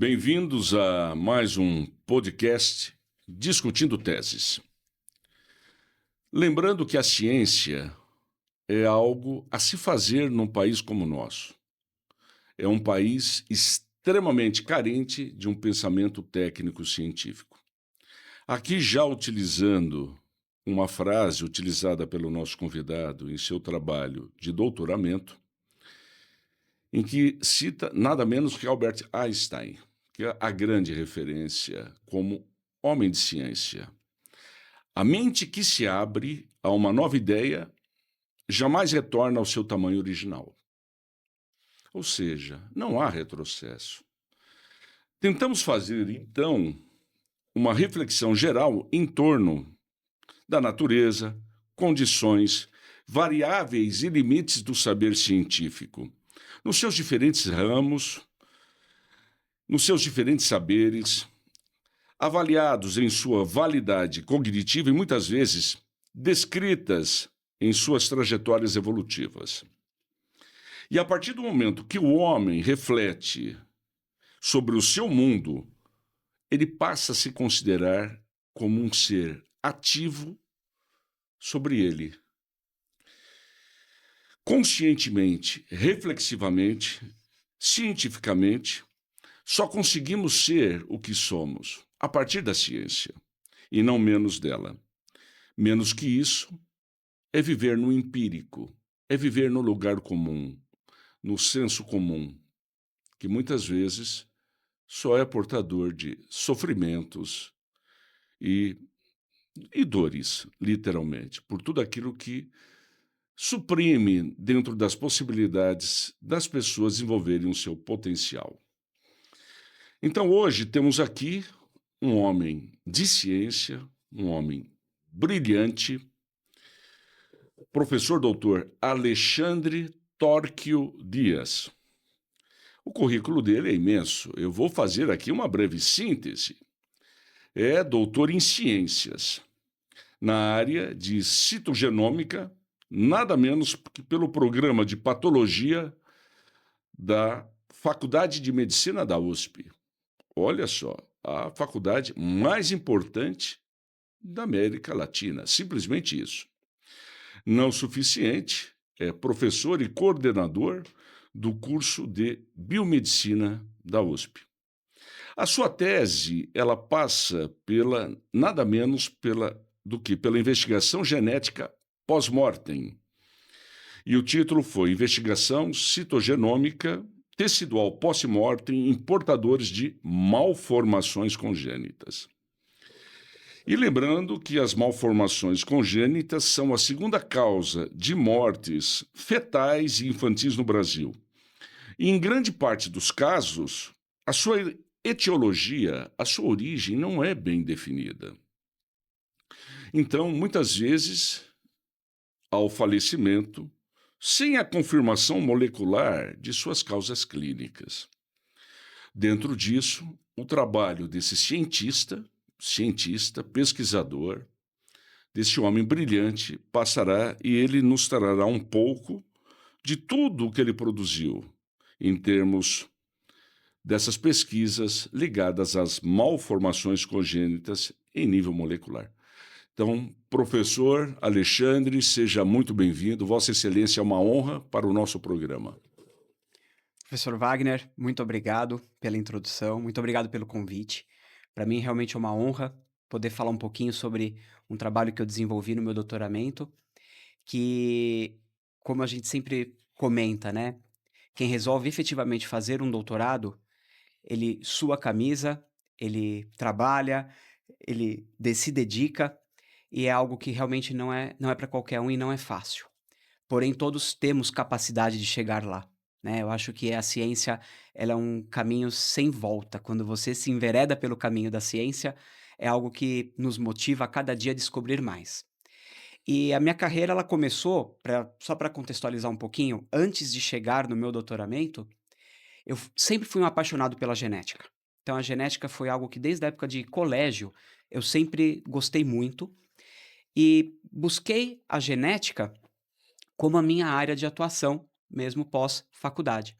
Bem-vindos a mais um podcast Discutindo Teses. Lembrando que a ciência é algo a se fazer num país como o nosso. É um país extremamente carente de um pensamento técnico-científico. Aqui já utilizando uma frase utilizada pelo nosso convidado em seu trabalho de doutoramento, em que cita nada menos que Albert Einstein, que é a grande referência como homem de ciência. A mente que se abre a uma nova ideia jamais retorna ao seu tamanho original. Ou seja, não há retrocesso. Tentamos fazer, então, uma reflexão geral em torno da natureza, condições, variáveis e limites do saber científico, nos seus diferentes ramos, nos seus diferentes saberes, avaliados em sua validade cognitiva e muitas vezes descritas em suas trajetórias evolutivas. E a partir do momento que o homem reflete sobre o seu mundo, ele passa a se considerar como um ser ativo sobre ele. Conscientemente, reflexivamente, cientificamente, só conseguimos ser o que somos a partir da ciência, e não menos dela. Menos que isso é viver no empírico, é viver no lugar comum, no senso comum, que muitas vezes só é portador de sofrimentos e dores, literalmente, por tudo aquilo que suprime dentro das possibilidades das pessoas desenvolverem o seu potencial. Então hoje temos aqui um homem de ciência, um homem brilhante, professor doutor Alexandre Tórquio Dias. O currículo dele é imenso. Eu vou fazer aqui uma breve síntese. É doutor em ciências, na área de citogenômica, nada menos que pelo programa de patologia da Faculdade de Medicina da USP. Olha só, a faculdade mais importante da América Latina, simplesmente isso. Não o suficiente, é professor e coordenador do curso de Biomedicina da USP. A sua tese, ela passa nada menos do que pela investigação genética pós-mortem. E o título foi Investigação Citogenômica Tecidual Pós-Mortem em Portadores de Malformações Congênitas. E lembrando que as malformações congênitas são a segunda causa de mortes fetais e infantis no Brasil. E em grande parte dos casos, a sua etiologia, a sua origem não é bem definida. Então, muitas vezes, ao falecimento, sem a confirmação molecular de suas causas clínicas. Dentro disso, o trabalho desse cientista, pesquisador, desse homem brilhante, passará e ele nos trará um pouco de tudo o que ele produziu, em termos dessas pesquisas ligadas às malformações congênitas em nível molecular. Então, professor Alexandre, seja muito bem-vindo. Vossa Excelência, é uma honra para o nosso programa. Professor Wagner, muito obrigado pela introdução, muito obrigado pelo convite. Para mim, realmente é uma honra poder falar um pouquinho sobre um trabalho que eu desenvolvi no meu doutoramento, que, como a gente sempre comenta, né? Quem resolve efetivamente fazer um doutorado, ele sua a camisa, ele trabalha, se dedica, e é algo que realmente não é para qualquer um e não é fácil. Porém, todos temos capacidade de chegar lá, né. Eu acho que a ciência, ela é um caminho sem volta. Quando você se envereda pelo caminho da ciência, é algo que nos motiva a cada dia a descobrir mais. E a minha carreira, ela começou, só para contextualizar um pouquinho, antes de chegar no meu doutoramento, sempre fui um apaixonado pela genética. Então a genética foi algo que desde a época de colégio, eu sempre gostei muito, e busquei a genética como a minha área de atuação, mesmo pós-faculdade.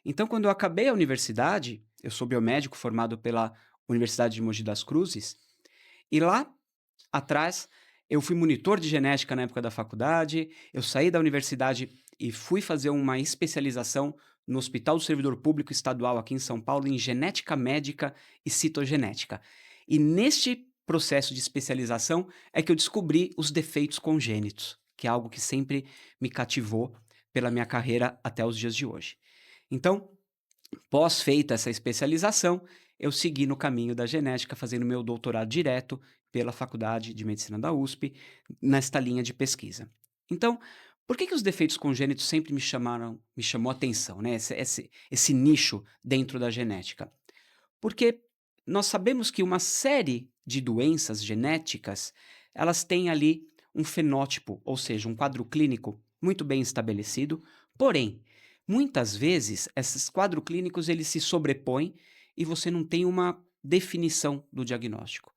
Então, quando eu acabei a universidade, eu sou biomédico formado pela Universidade de Mogi das Cruzes, e lá atrás eu fui monitor de genética na época da faculdade, eu saí da universidade e fui fazer uma especialização no Hospital do Servidor Público Estadual aqui em São Paulo em genética médica e citogenética. E neste processo de especialização é que eu descobri os defeitos congênitos, que é algo que sempre me cativou pela minha carreira até os dias de hoje. Então, pós feita essa especialização, eu segui no caminho da genética, fazendo meu doutorado direto pela Faculdade de Medicina da USP, nesta linha de pesquisa. Então, por que os defeitos congênitos sempre me chamou a atenção, né? Esse nicho dentro da genética? Porque nós sabemos que uma série de doenças genéticas, elas têm ali um fenótipo, ou seja, um quadro clínico muito bem estabelecido, porém, muitas vezes esses quadros clínicos eles se sobrepõem e você não tem uma definição do diagnóstico.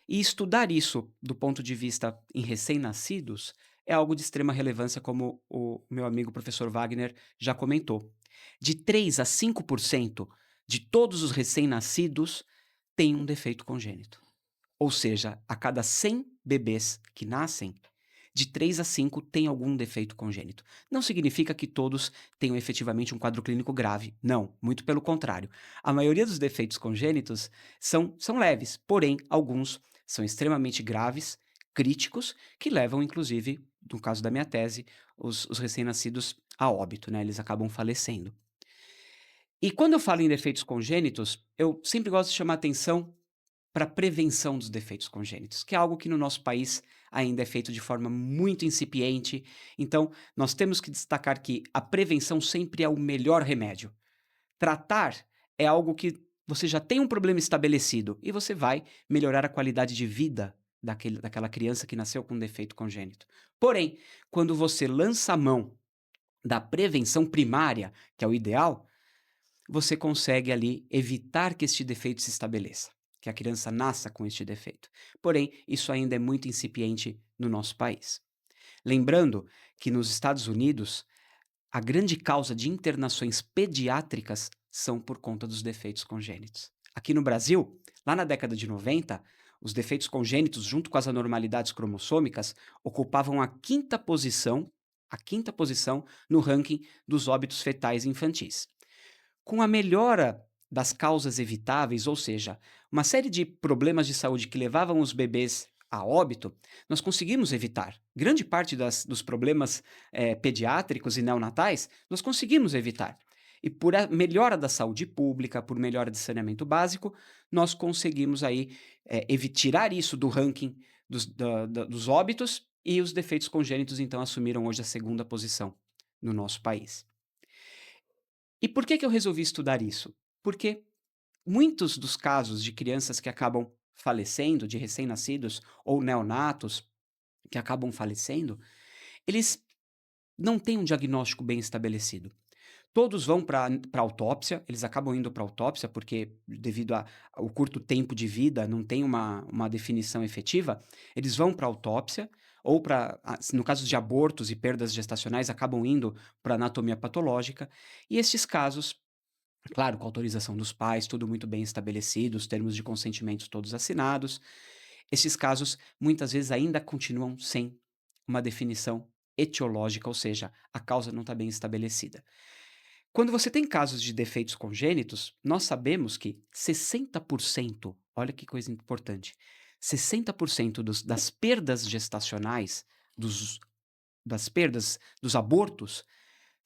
E estudar isso do ponto de vista em recém-nascidos é algo de extrema relevância, como o meu amigo professor Wagner já comentou. De 3 a 5% de todos os recém-nascidos têm um defeito congênito. Ou seja, a cada 100 bebês que nascem, de 3 a 5 têm algum defeito congênito. Não significa que todos tenham efetivamente um quadro clínico grave. Não, muito pelo contrário. A maioria dos defeitos congênitos são leves, porém, alguns são extremamente graves, críticos, que levam, inclusive, no caso da minha tese, os recém-nascidos a óbito, né? Eles acabam falecendo. E quando eu falo em defeitos congênitos, eu sempre gosto de chamar atenção para a prevenção dos defeitos congênitos, que é algo que no nosso país ainda é feito de forma muito incipiente. Então, nós temos que destacar que a prevenção sempre é o melhor remédio. Tratar é algo que você já tem um problema estabelecido e você vai melhorar a qualidade de vida daquela criança que nasceu com um defeito congênito. Porém, quando você lança a mão da prevenção primária, que é o ideal, você consegue ali evitar que este defeito se estabeleça, que a criança nasça com este defeito. Porém, isso ainda é muito incipiente no nosso país. Lembrando que nos Estados Unidos, a grande causa de internações pediátricas são por conta dos defeitos congênitos. Aqui no Brasil, lá na década de 90, os defeitos congênitos, junto com as anormalidades cromossômicas, ocupavam a quinta posição no ranking dos óbitos fetais infantis. Com a melhora das causas evitáveis, ou seja, uma série de problemas de saúde que levavam os bebês a óbito, nós conseguimos evitar. Grande parte dos problemas pediátricos e neonatais, nós conseguimos evitar. E por a melhora da saúde pública, por melhora de saneamento básico, nós conseguimos aí tirar isso do ranking dos óbitos e os defeitos congênitos, então, assumiram hoje a segunda posição no nosso país. E por que eu resolvi estudar isso? Porque muitos dos casos de crianças que acabam falecendo, de recém-nascidos ou neonatos que acabam falecendo, eles não têm um diagnóstico bem estabelecido. Todos vão para autópsia, eles acabam indo para autópsia porque, devido ao curto tempo de vida, não tem uma definição efetiva, eles vão para autópsia, ou no caso de abortos e perdas gestacionais, acabam indo para anatomia patológica, e estes casos, claro, com autorização dos pais, tudo muito bem estabelecido, os termos de consentimento todos assinados, esses casos muitas vezes ainda continuam sem uma definição etiológica, ou seja, a causa não está bem estabelecida. Quando você tem casos de defeitos congênitos, nós sabemos que 60%, olha que coisa importante, 60% das perdas gestacionais, dos, das perdas dos abortos,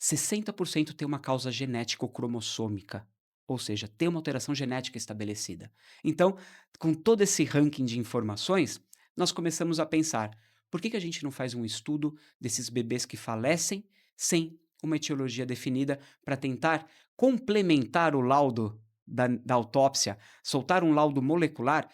60% tem uma causa genética ou cromossômica, ou seja, tem uma alteração genética estabelecida. Então, com todo esse ranking de informações, nós começamos a pensar, por que a gente não faz um estudo desses bebês que falecem sem uma etiologia definida para tentar complementar o laudo da autópsia, soltar um laudo molecular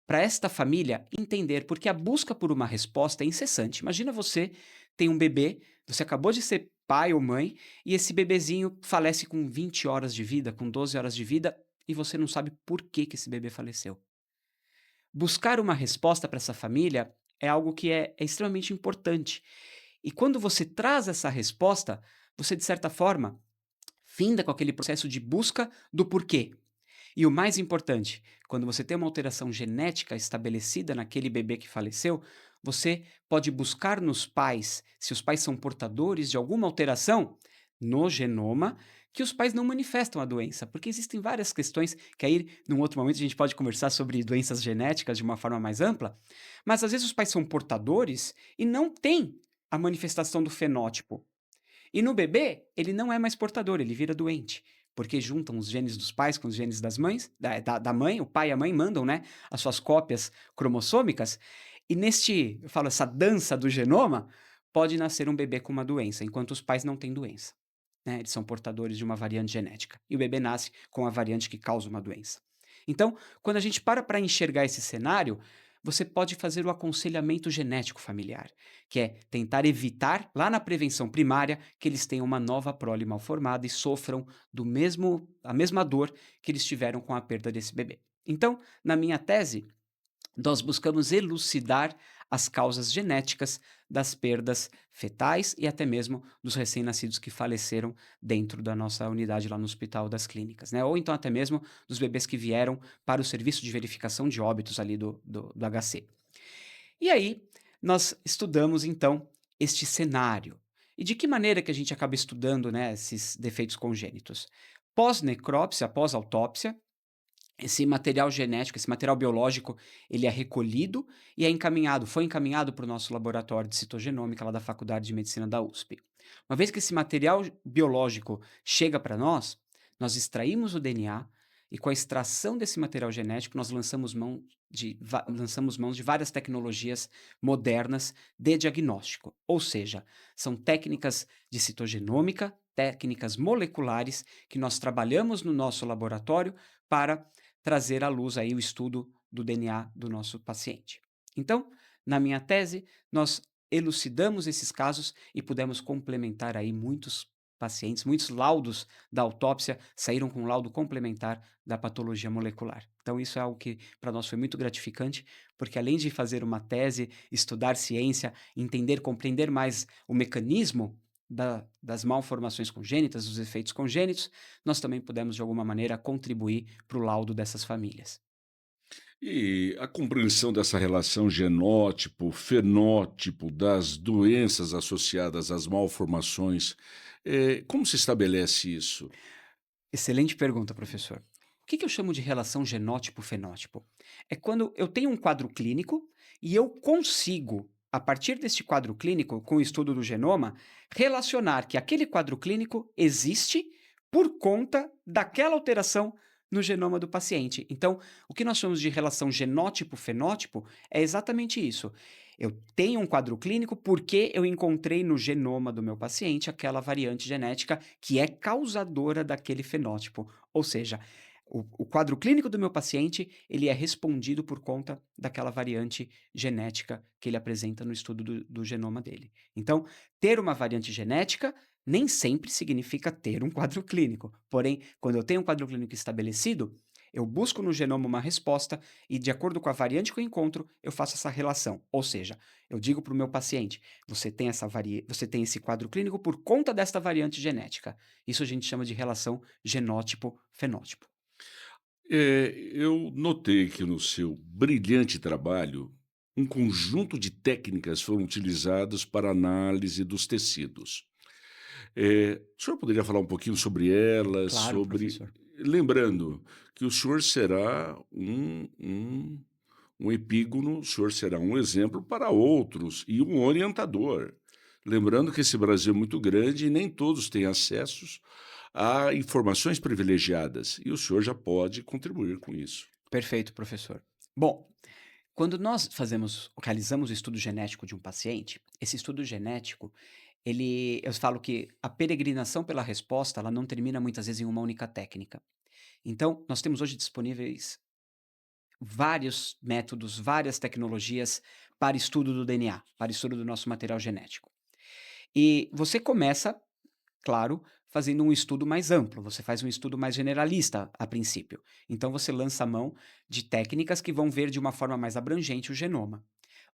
para esta família entender, porque a busca por uma resposta é incessante. Imagina você tem um bebê, você acabou de ser pai ou mãe, e esse bebezinho falece com 20 horas de vida, com 12 horas de vida, e você não sabe por que esse bebê faleceu. Buscar uma resposta para essa família é algo que é extremamente importante. E quando você traz essa resposta, você, de certa forma, finda com aquele processo de busca do porquê. E o mais importante, quando você tem uma alteração genética estabelecida naquele bebê que faleceu, você pode buscar nos pais, se os pais são portadores de alguma alteração no genoma, que os pais não manifestam a doença, porque existem várias questões que aí, num outro momento, a gente pode conversar sobre doenças genéticas de uma forma mais ampla, mas às vezes os pais são portadores e não têm a manifestação do fenótipo. E no bebê, ele não é mais portador, ele vira doente. Porque juntam os genes dos pais com os genes das mães, da mãe, o pai e a mãe mandam, né, as suas cópias cromossômicas, e eu falo, essa dança do genoma, pode nascer um bebê com uma doença, enquanto os pais não têm doença. Né? Eles são portadores de uma variante genética. E o bebê nasce com a variante que causa uma doença. Então, quando a gente para enxergar esse cenário, você pode fazer o aconselhamento genético familiar, que é tentar evitar, lá na prevenção primária, que eles tenham uma nova prole mal formada e sofram a mesma dor que eles tiveram com a perda desse bebê. Então, na minha tese, nós buscamos elucidar as causas genéticas das perdas fetais e até mesmo dos recém-nascidos que faleceram dentro da nossa unidade lá no Hospital das Clínicas, né? Ou então até mesmo dos bebês que vieram para o serviço de verificação de óbitos ali do HC. E aí, nós estudamos então este cenário. E de que maneira que a gente acaba estudando, né, esses defeitos congênitos? Pós-necrópsia, pós-autópsia, esse material genético, esse material biológico, ele é recolhido e foi encaminhado para o nosso laboratório de citogenômica lá da Faculdade de Medicina da USP. Uma vez que esse material biológico chega para nós extraímos o DNA e com a extração desse material genético nós lançamos mãos de várias tecnologias modernas de diagnóstico. Ou seja, são técnicas de citogenômica, técnicas moleculares que nós trabalhamos no nosso laboratório para trazer à luz aí o estudo do DNA do nosso paciente. Então, na minha tese, nós elucidamos esses casos e pudemos complementar aí muitos pacientes, muitos laudos da autópsia saíram com laudo complementar da patologia molecular. Então, isso é algo que para nós foi muito gratificante, porque além de fazer uma tese, estudar ciência, entender, compreender mais o mecanismo das malformações congênitas, dos efeitos congênitos, nós também pudemos, de alguma maneira, contribuir para o laudo dessas famílias. E a compreensão dessa relação genótipo-fenótipo das doenças associadas às malformações, como se estabelece isso? Excelente pergunta, professor. O que eu chamo de relação genótipo-fenótipo? É quando eu tenho um quadro clínico e eu consigo, a partir deste quadro clínico, com o estudo do genoma, relacionar que aquele quadro clínico existe por conta daquela alteração no genoma do paciente. Então, o que nós chamamos de relação genótipo-fenótipo é exatamente isso. Eu tenho um quadro clínico porque eu encontrei no genoma do meu paciente aquela variante genética que é causadora daquele fenótipo. Ou seja, o quadro clínico do meu paciente, ele é respondido por conta daquela variante genética que ele apresenta no estudo do genoma dele. Então, ter uma variante genética nem sempre significa ter um quadro clínico. Porém, quando eu tenho um quadro clínico estabelecido, eu busco no genoma uma resposta e, de acordo com a variante que eu encontro, eu faço essa relação. Ou seja, eu digo para o meu paciente: você tem esse quadro clínico por conta desta variante genética. Isso a gente chama de relação genótipo-fenótipo. Eu notei que no seu brilhante trabalho, um conjunto de técnicas foram utilizadas para análise dos tecidos. O senhor poderia falar um pouquinho sobre elas, Claro, professor. lembrando que o senhor será um epígono, o senhor será um exemplo para outros e um orientador. Lembrando que esse Brasil é muito grande e nem todos têm acessos a informações privilegiadas, e o senhor já pode contribuir com isso. Perfeito, professor. Bom, quando nós realizamos o estudo genético de um paciente, esse estudo genético, eu falo que a peregrinação pela resposta, ela não termina muitas vezes em uma única técnica. Então, nós temos hoje disponíveis vários métodos, várias tecnologias para estudo do DNA, para estudo do nosso material genético. E você começa, claro, fazendo um estudo mais amplo, você faz um estudo mais generalista a princípio. Então você lança a mão de técnicas que vão ver de uma forma mais abrangente o genoma.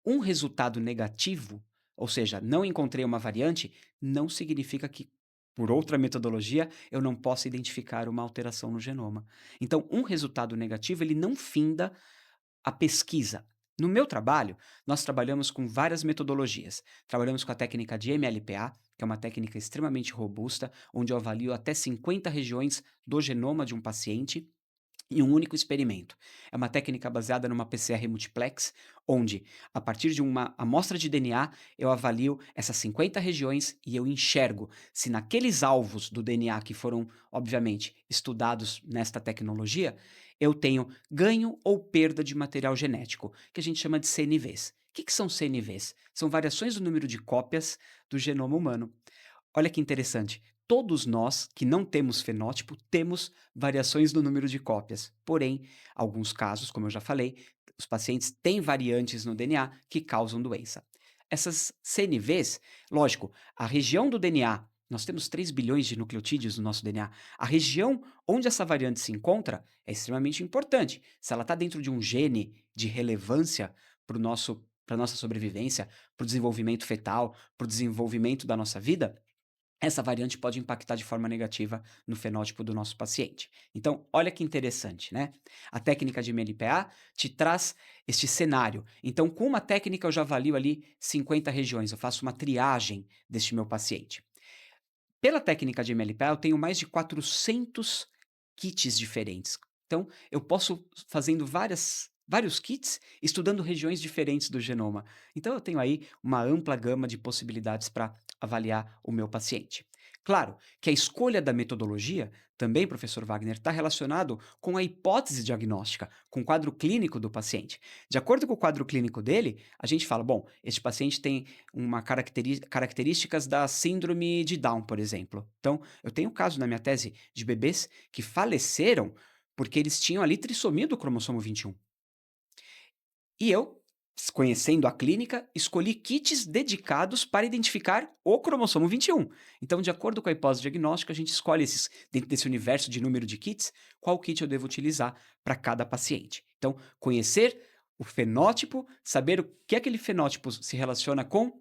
Um resultado negativo, ou seja, não encontrei uma variante, não significa que por outra metodologia, eu não possa identificar uma alteração no genoma. Então, um resultado negativo, ele não finda a pesquisa. No meu trabalho, nós trabalhamos com várias metodologias. Trabalhamos com a técnica de MLPA, que é uma técnica extremamente robusta, onde eu avalio até 50 regiões do genoma de um paciente em um único experimento. É uma técnica baseada numa PCR multiplex, onde, a partir de uma amostra de DNA, eu avalio essas 50 regiões e eu enxergo se naqueles alvos do DNA que foram, obviamente, estudados nesta tecnologia, eu tenho ganho ou perda de material genético, que a gente chama de CNVs. O que são CNVs? São variações do número de cópias do genoma humano. Olha que interessante. Todos nós que não temos fenótipo temos variações no número de cópias. Porém, alguns casos, como eu já falei, os pacientes têm variantes no DNA que causam doença. Essas CNVs, lógico, a região do DNA, nós temos 3 bilhões de nucleotídeos no nosso DNA. A região onde essa variante se encontra é extremamente importante. Se ela está dentro de um gene de relevância para para a nossa sobrevivência, para o desenvolvimento fetal, para o desenvolvimento da nossa vida, essa variante pode impactar de forma negativa no fenótipo do nosso paciente. Então, olha que interessante, né? A técnica de MLPA te traz este cenário. Então, com uma técnica eu já avalio ali 50 regiões, eu faço uma triagem deste meu paciente. Pela técnica de MLPA, eu tenho mais de 400 kits diferentes. Então, eu posso fazendo vários kits, estudando regiões diferentes do genoma. Então, eu tenho aí uma ampla gama de possibilidades para avaliar o meu paciente. Claro que a escolha da metodologia, também, professor Wagner, está relacionado com a hipótese diagnóstica, com o quadro clínico do paciente. De acordo com o quadro clínico dele, a gente fala, bom, este paciente tem uma características da síndrome de Down, por exemplo. Então, eu tenho caso na minha tese de bebês que faleceram porque eles tinham ali trissomia do cromossomo 21. E eu, conhecendo a clínica, escolhi kits dedicados para identificar o cromossomo 21. Então, de acordo com a hipótese diagnóstica, a gente escolhe dentro desse universo de número de kits, qual kit eu devo utilizar para cada paciente. Então, conhecer o fenótipo, saber o que aquele fenótipo se relaciona com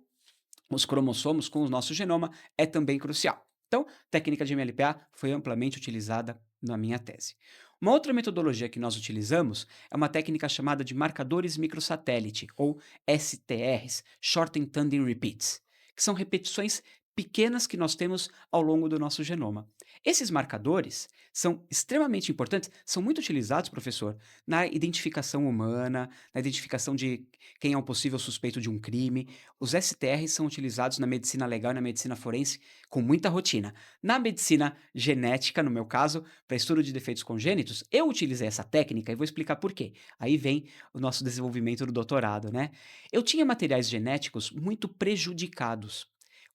os cromossomos, com o nosso genoma, é também crucial. Então, técnica de MLPA foi amplamente utilizada na minha tese. Uma outra metodologia que nós utilizamos é uma técnica chamada de marcadores microsatélite, ou STRs, Shortened Tandem Repeats, que são repetições pequenas que nós temos ao longo do nosso genoma. Esses marcadores são extremamente importantes, são muito utilizados, professor, na identificação humana, na identificação de quem é um possível suspeito de um crime. Os STRs são utilizados na medicina legal e na medicina forense com muita rotina. Na medicina genética, no meu caso, para estudo de defeitos congênitos, eu utilizei essa técnica e vou explicar por quê. Aí vem o nosso desenvolvimento do doutorado, né? Eu tinha materiais genéticos muito prejudicados.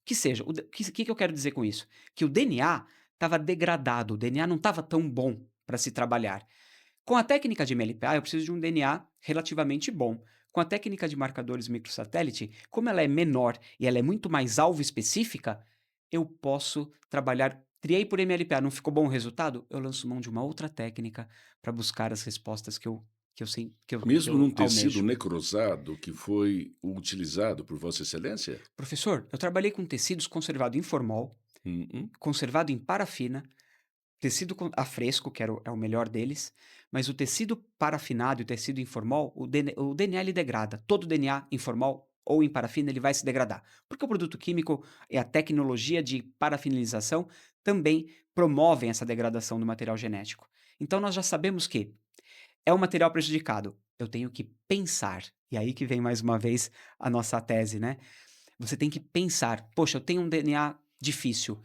Que seja, que eu quero dizer com isso? Que o DNA estava degradado, o DNA não estava tão bom para se trabalhar. Com a técnica de MLPA, eu preciso de um DNA relativamente bom. Com a técnica de marcadores microsatélite, como ela é menor e ela é muito mais alvo específica, eu posso trabalhar. Triei por MLPA, não ficou bom o resultado? Eu lanço mão de uma outra técnica para buscar as respostas que Mesmo eu num tecido almejo. necrosado que foi utilizado por Vossa Excelência? Professor, eu trabalhei com tecidos conservados em formol, Uhum. conservado em parafina, tecido a fresco, que é o melhor deles, mas o tecido parafinado e o tecido informal, o DNA ele degrada. Todo DNA informal ou em parafina ele vai se degradar. Porque o produto químico e a tecnologia de parafinalização também promovem essa degradação do material genético. Então nós já sabemos que é um material prejudicado. Eu tenho que pensar. E aí que vem mais uma vez a nossa tese, né? Você tem que pensar, poxa, eu tenho um DNA difícil.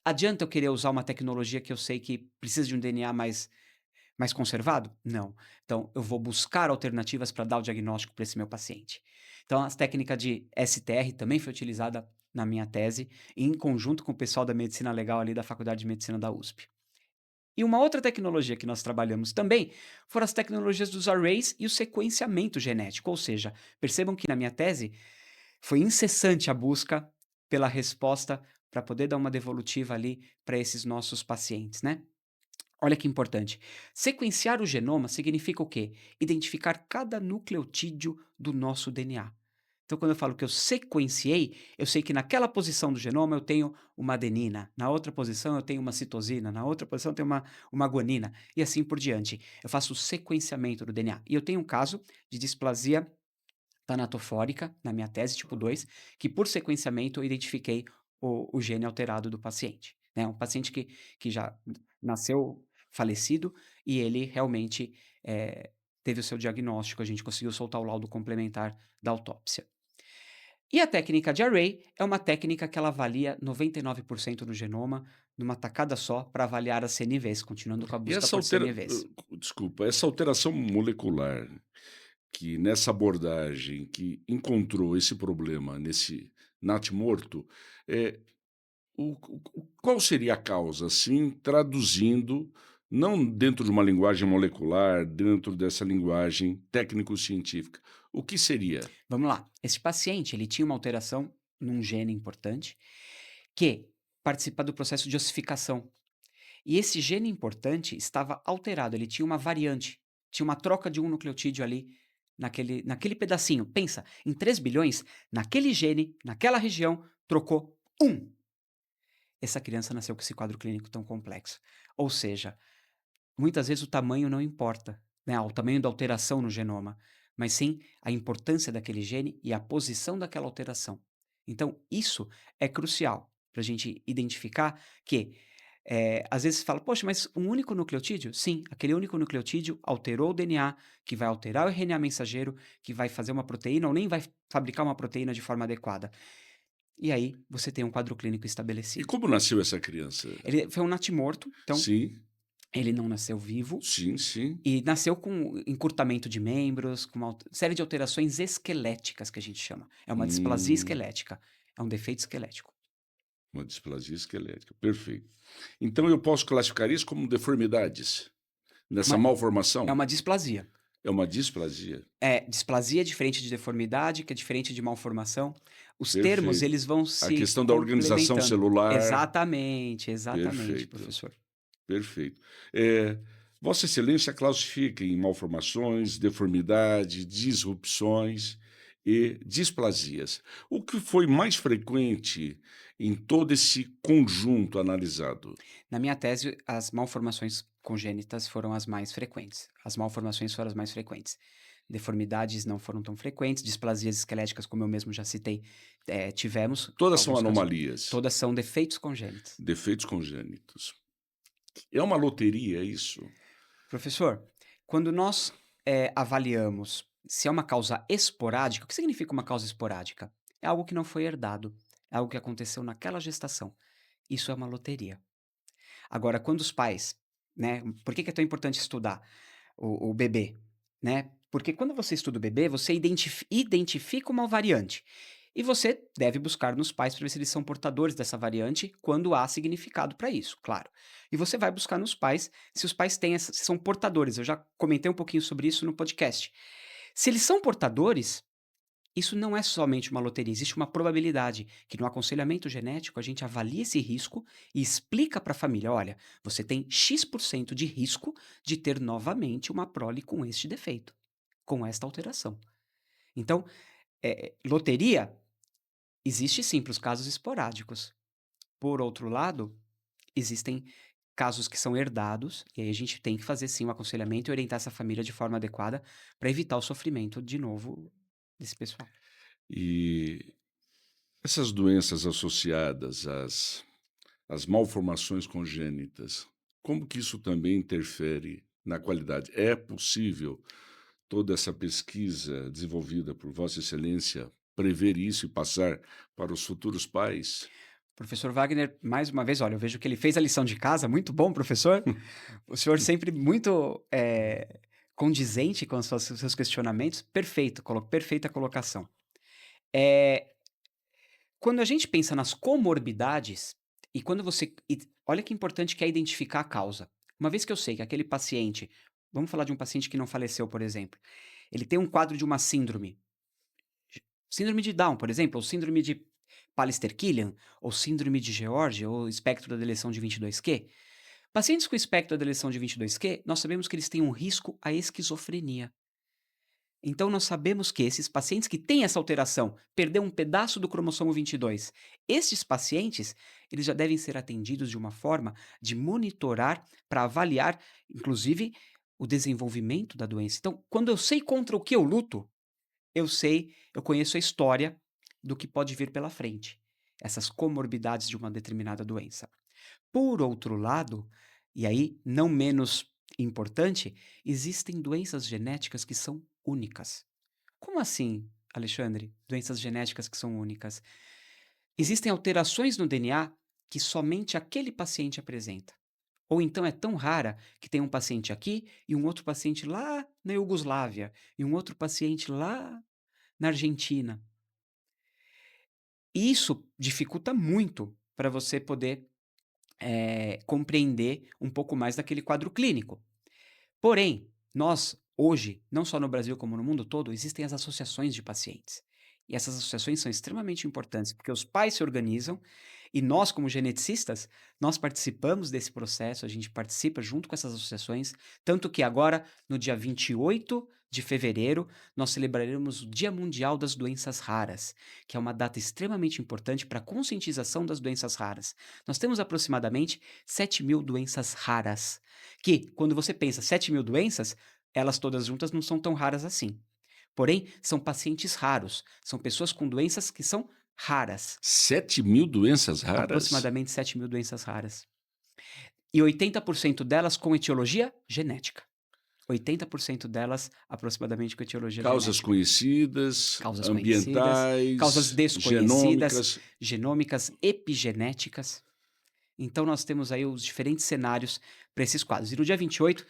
Adianta eu querer usar uma tecnologia que eu sei que precisa de um DNA mais conservado? Não. Então, eu vou buscar alternativas para dar o diagnóstico para esse meu paciente. Então, as técnicas de STR também foi utilizada na minha tese, em conjunto com o pessoal da medicina legal ali da Faculdade de Medicina da USP. E uma outra tecnologia que nós trabalhamos também foram as tecnologias dos arrays e o sequenciamento genético, ou seja, percebam que na minha tese foi incessante a busca pela resposta para poder dar uma devolutiva ali para esses nossos pacientes, né? Olha que importante. Sequenciar o genoma significa o quê? Identificar cada nucleotídeo do nosso DNA. Então, quando eu falo que eu sequenciei, eu sei que naquela posição do genoma eu tenho uma adenina, na outra posição eu tenho uma citosina, na outra posição eu tenho uma guanina, e assim por diante. Eu faço o sequenciamento do DNA. E eu tenho um caso de displasia tanatofórica, na minha tese tipo 2, que por sequenciamento eu identifiquei o gene alterado do paciente. Né? Um paciente que já nasceu falecido e ele realmente teve o seu diagnóstico, a gente conseguiu soltar o laudo complementar da autópsia. E a técnica de array é uma técnica que ela avalia 99% do genoma numa tacada só para avaliar as CNVs, continuando com a E busca essa por CNVs. desculpa, essa alteração molecular que nessa abordagem que encontrou esse problema nesse natimorto, eh, qual seria a causa, assim, traduzindo, não dentro de uma linguagem molecular, dentro dessa linguagem técnico-científica, o que seria? Vamos lá. Esse paciente, ele tinha uma alteração num gene importante que participa do processo de ossificação. E esse gene importante estava alterado, ele tinha uma variante, tinha uma troca de um nucleotídeo ali naquele pedacinho. Pensa, em 3 bilhões, naquele gene, naquela região, trocou um. Essa criança nasceu com esse quadro clínico tão complexo. Ou seja, muitas vezes o tamanho não importa, né, o tamanho da alteração no genoma, mas sim a importância daquele gene e a posição daquela alteração. Então, isso é crucial para a gente identificar que, às vezes fala, poxa, mas um único nucleotídeo? Sim, aquele único nucleotídeo alterou o DNA, que vai alterar o RNA mensageiro, que vai fazer uma proteína ou nem vai fabricar uma proteína de forma adequada. E aí você tem um quadro clínico E estabelecido. como nasceu essa criança? Ele foi um natimorto, então Sim, ele não nasceu vivo, sim, sim. e nasceu com encurtamento de membros, com uma série de alterações esqueléticas que a gente chama. É uma displasia Hum, esquelética, é um defeito esquelético. uma displasia esquelética, perfeito. Então eu posso classificar isso como deformidades, É nessa uma é malformação? uma displasia. É uma displasia? É, displasia é diferente de deformidade, que é diferente de malformação. Os termos, Perfeito. eles vão A se questão da organização complementando. celular, Exatamente, exatamente, perfeito. professor. Perfeito. Vossa Excelência classifica em malformações, deformidade, disrupções e displasias. O que foi mais frequente em todo esse conjunto analisado? Na minha tese, as malformações congênitas foram as mais frequentes. As malformações foram as mais frequentes. Deformidades não foram tão frequentes, displasias esqueléticas, como eu mesmo já citei, tivemos Todas são alguns casos. anomalias, Todas são defeitos congênitos. defeitos congênitos. É uma loteria isso? Professor, quando nós avaliamos se é uma causa esporádica, o que significa uma causa esporádica? É algo que não foi herdado, é algo que aconteceu naquela gestação. Isso é uma loteria. Agora, quando os pais, né, por que que é tão importante estudar o bebê, né? Porque quando você estuda o bebê, você identifica uma variante. E você deve buscar nos pais para ver se eles são portadores dessa variante quando há significado para isso, claro. E você vai buscar nos pais se os pais têm se são portadores. Eu já comentei um pouquinho sobre isso no podcast. Se eles são portadores, isso não é somente uma loteria, existe uma probabilidade que no aconselhamento genético a gente avalia esse risco e explica para a família: olha, você tem X% de risco de ter novamente uma prole com este defeito, com esta alteração. Então, loteria existe sim para os casos esporádicos. Por outro lado, existem casos que são herdados, e aí a gente tem que fazer sim o aconselhamento e orientar essa família de forma adequada para evitar o sofrimento de novo desse pessoal. E essas doenças associadas às malformações congênitas, como que isso também interfere na qualidade? É possível toda essa pesquisa desenvolvida por Vossa Excelência prever isso e passar para os futuros pais? Professor Wagner, mais uma vez, olha, eu vejo que ele fez a lição de casa, muito bom, professor. O senhor sempre muito condizente com os seus questionamentos. Perfeito, perfeita colocação. Eh, Quando a gente pensa nas comorbidades, e quando você. Olha que importante que é identificar a causa. Uma vez que eu sei que aquele paciente. Vamos falar de um paciente que não faleceu, por exemplo. Ele tem um quadro de uma síndrome. Síndrome de Down, por exemplo, ou síndrome de Pallister-Killian, ou síndrome de George, ou espectro da deleção de 22q. Pacientes com espectro da deleção de 22q, nós sabemos que eles têm um risco à esquizofrenia. Então, nós sabemos que esses pacientes que têm essa alteração, perdeu um pedaço do cromossomo 22, estes pacientes, eles já devem ser atendidos de uma forma de monitorar para avaliar, inclusive, o desenvolvimento da doença. Então, quando eu sei contra o que eu luto, eu conheço a história do que pode vir pela frente, essas comorbidades de uma determinada doença. Por outro lado, e aí não menos importante, existem doenças genéticas que são únicas. Como assim, Alexandre? Doenças genéticas que são únicas? Existem alterações no DNA que somente aquele paciente apresenta. Ou então é tão rara que tem um paciente aqui e um outro paciente lá na Iugoslávia e um outro paciente lá na Argentina. Isso dificulta muito para você poder compreender um pouco mais daquele quadro clínico. Porém, nós, hoje, não só no Brasil como no mundo todo, existem as associações de pacientes. E essas associações são extremamente importantes, porque os pais se organizam e nós, como geneticistas, nós participamos desse processo, a gente participa junto com essas associações, tanto que agora, no dia 28 de fevereiro, nós celebraremos o Dia Mundial das Doenças Raras, que é uma data extremamente importante para a conscientização das doenças raras. Nós temos aproximadamente 7.000 doenças raras, que, quando você pensa 7.000 doenças, elas todas juntas não são tão raras assim. Porém, são pacientes raros, são pessoas com doenças que são raras. 7.000 doenças raras? Aproximadamente 7.000 doenças raras. E 80% delas com etiologia genética. 80% delas, aproximadamente, com etiologia Causas genética. conhecidas, Causas conhecidas, causas ambientais, desconhecidas, genômicas. genômicas, epigenéticas. Então, nós temos aí os diferentes cenários para esses quadros. E no dia 28,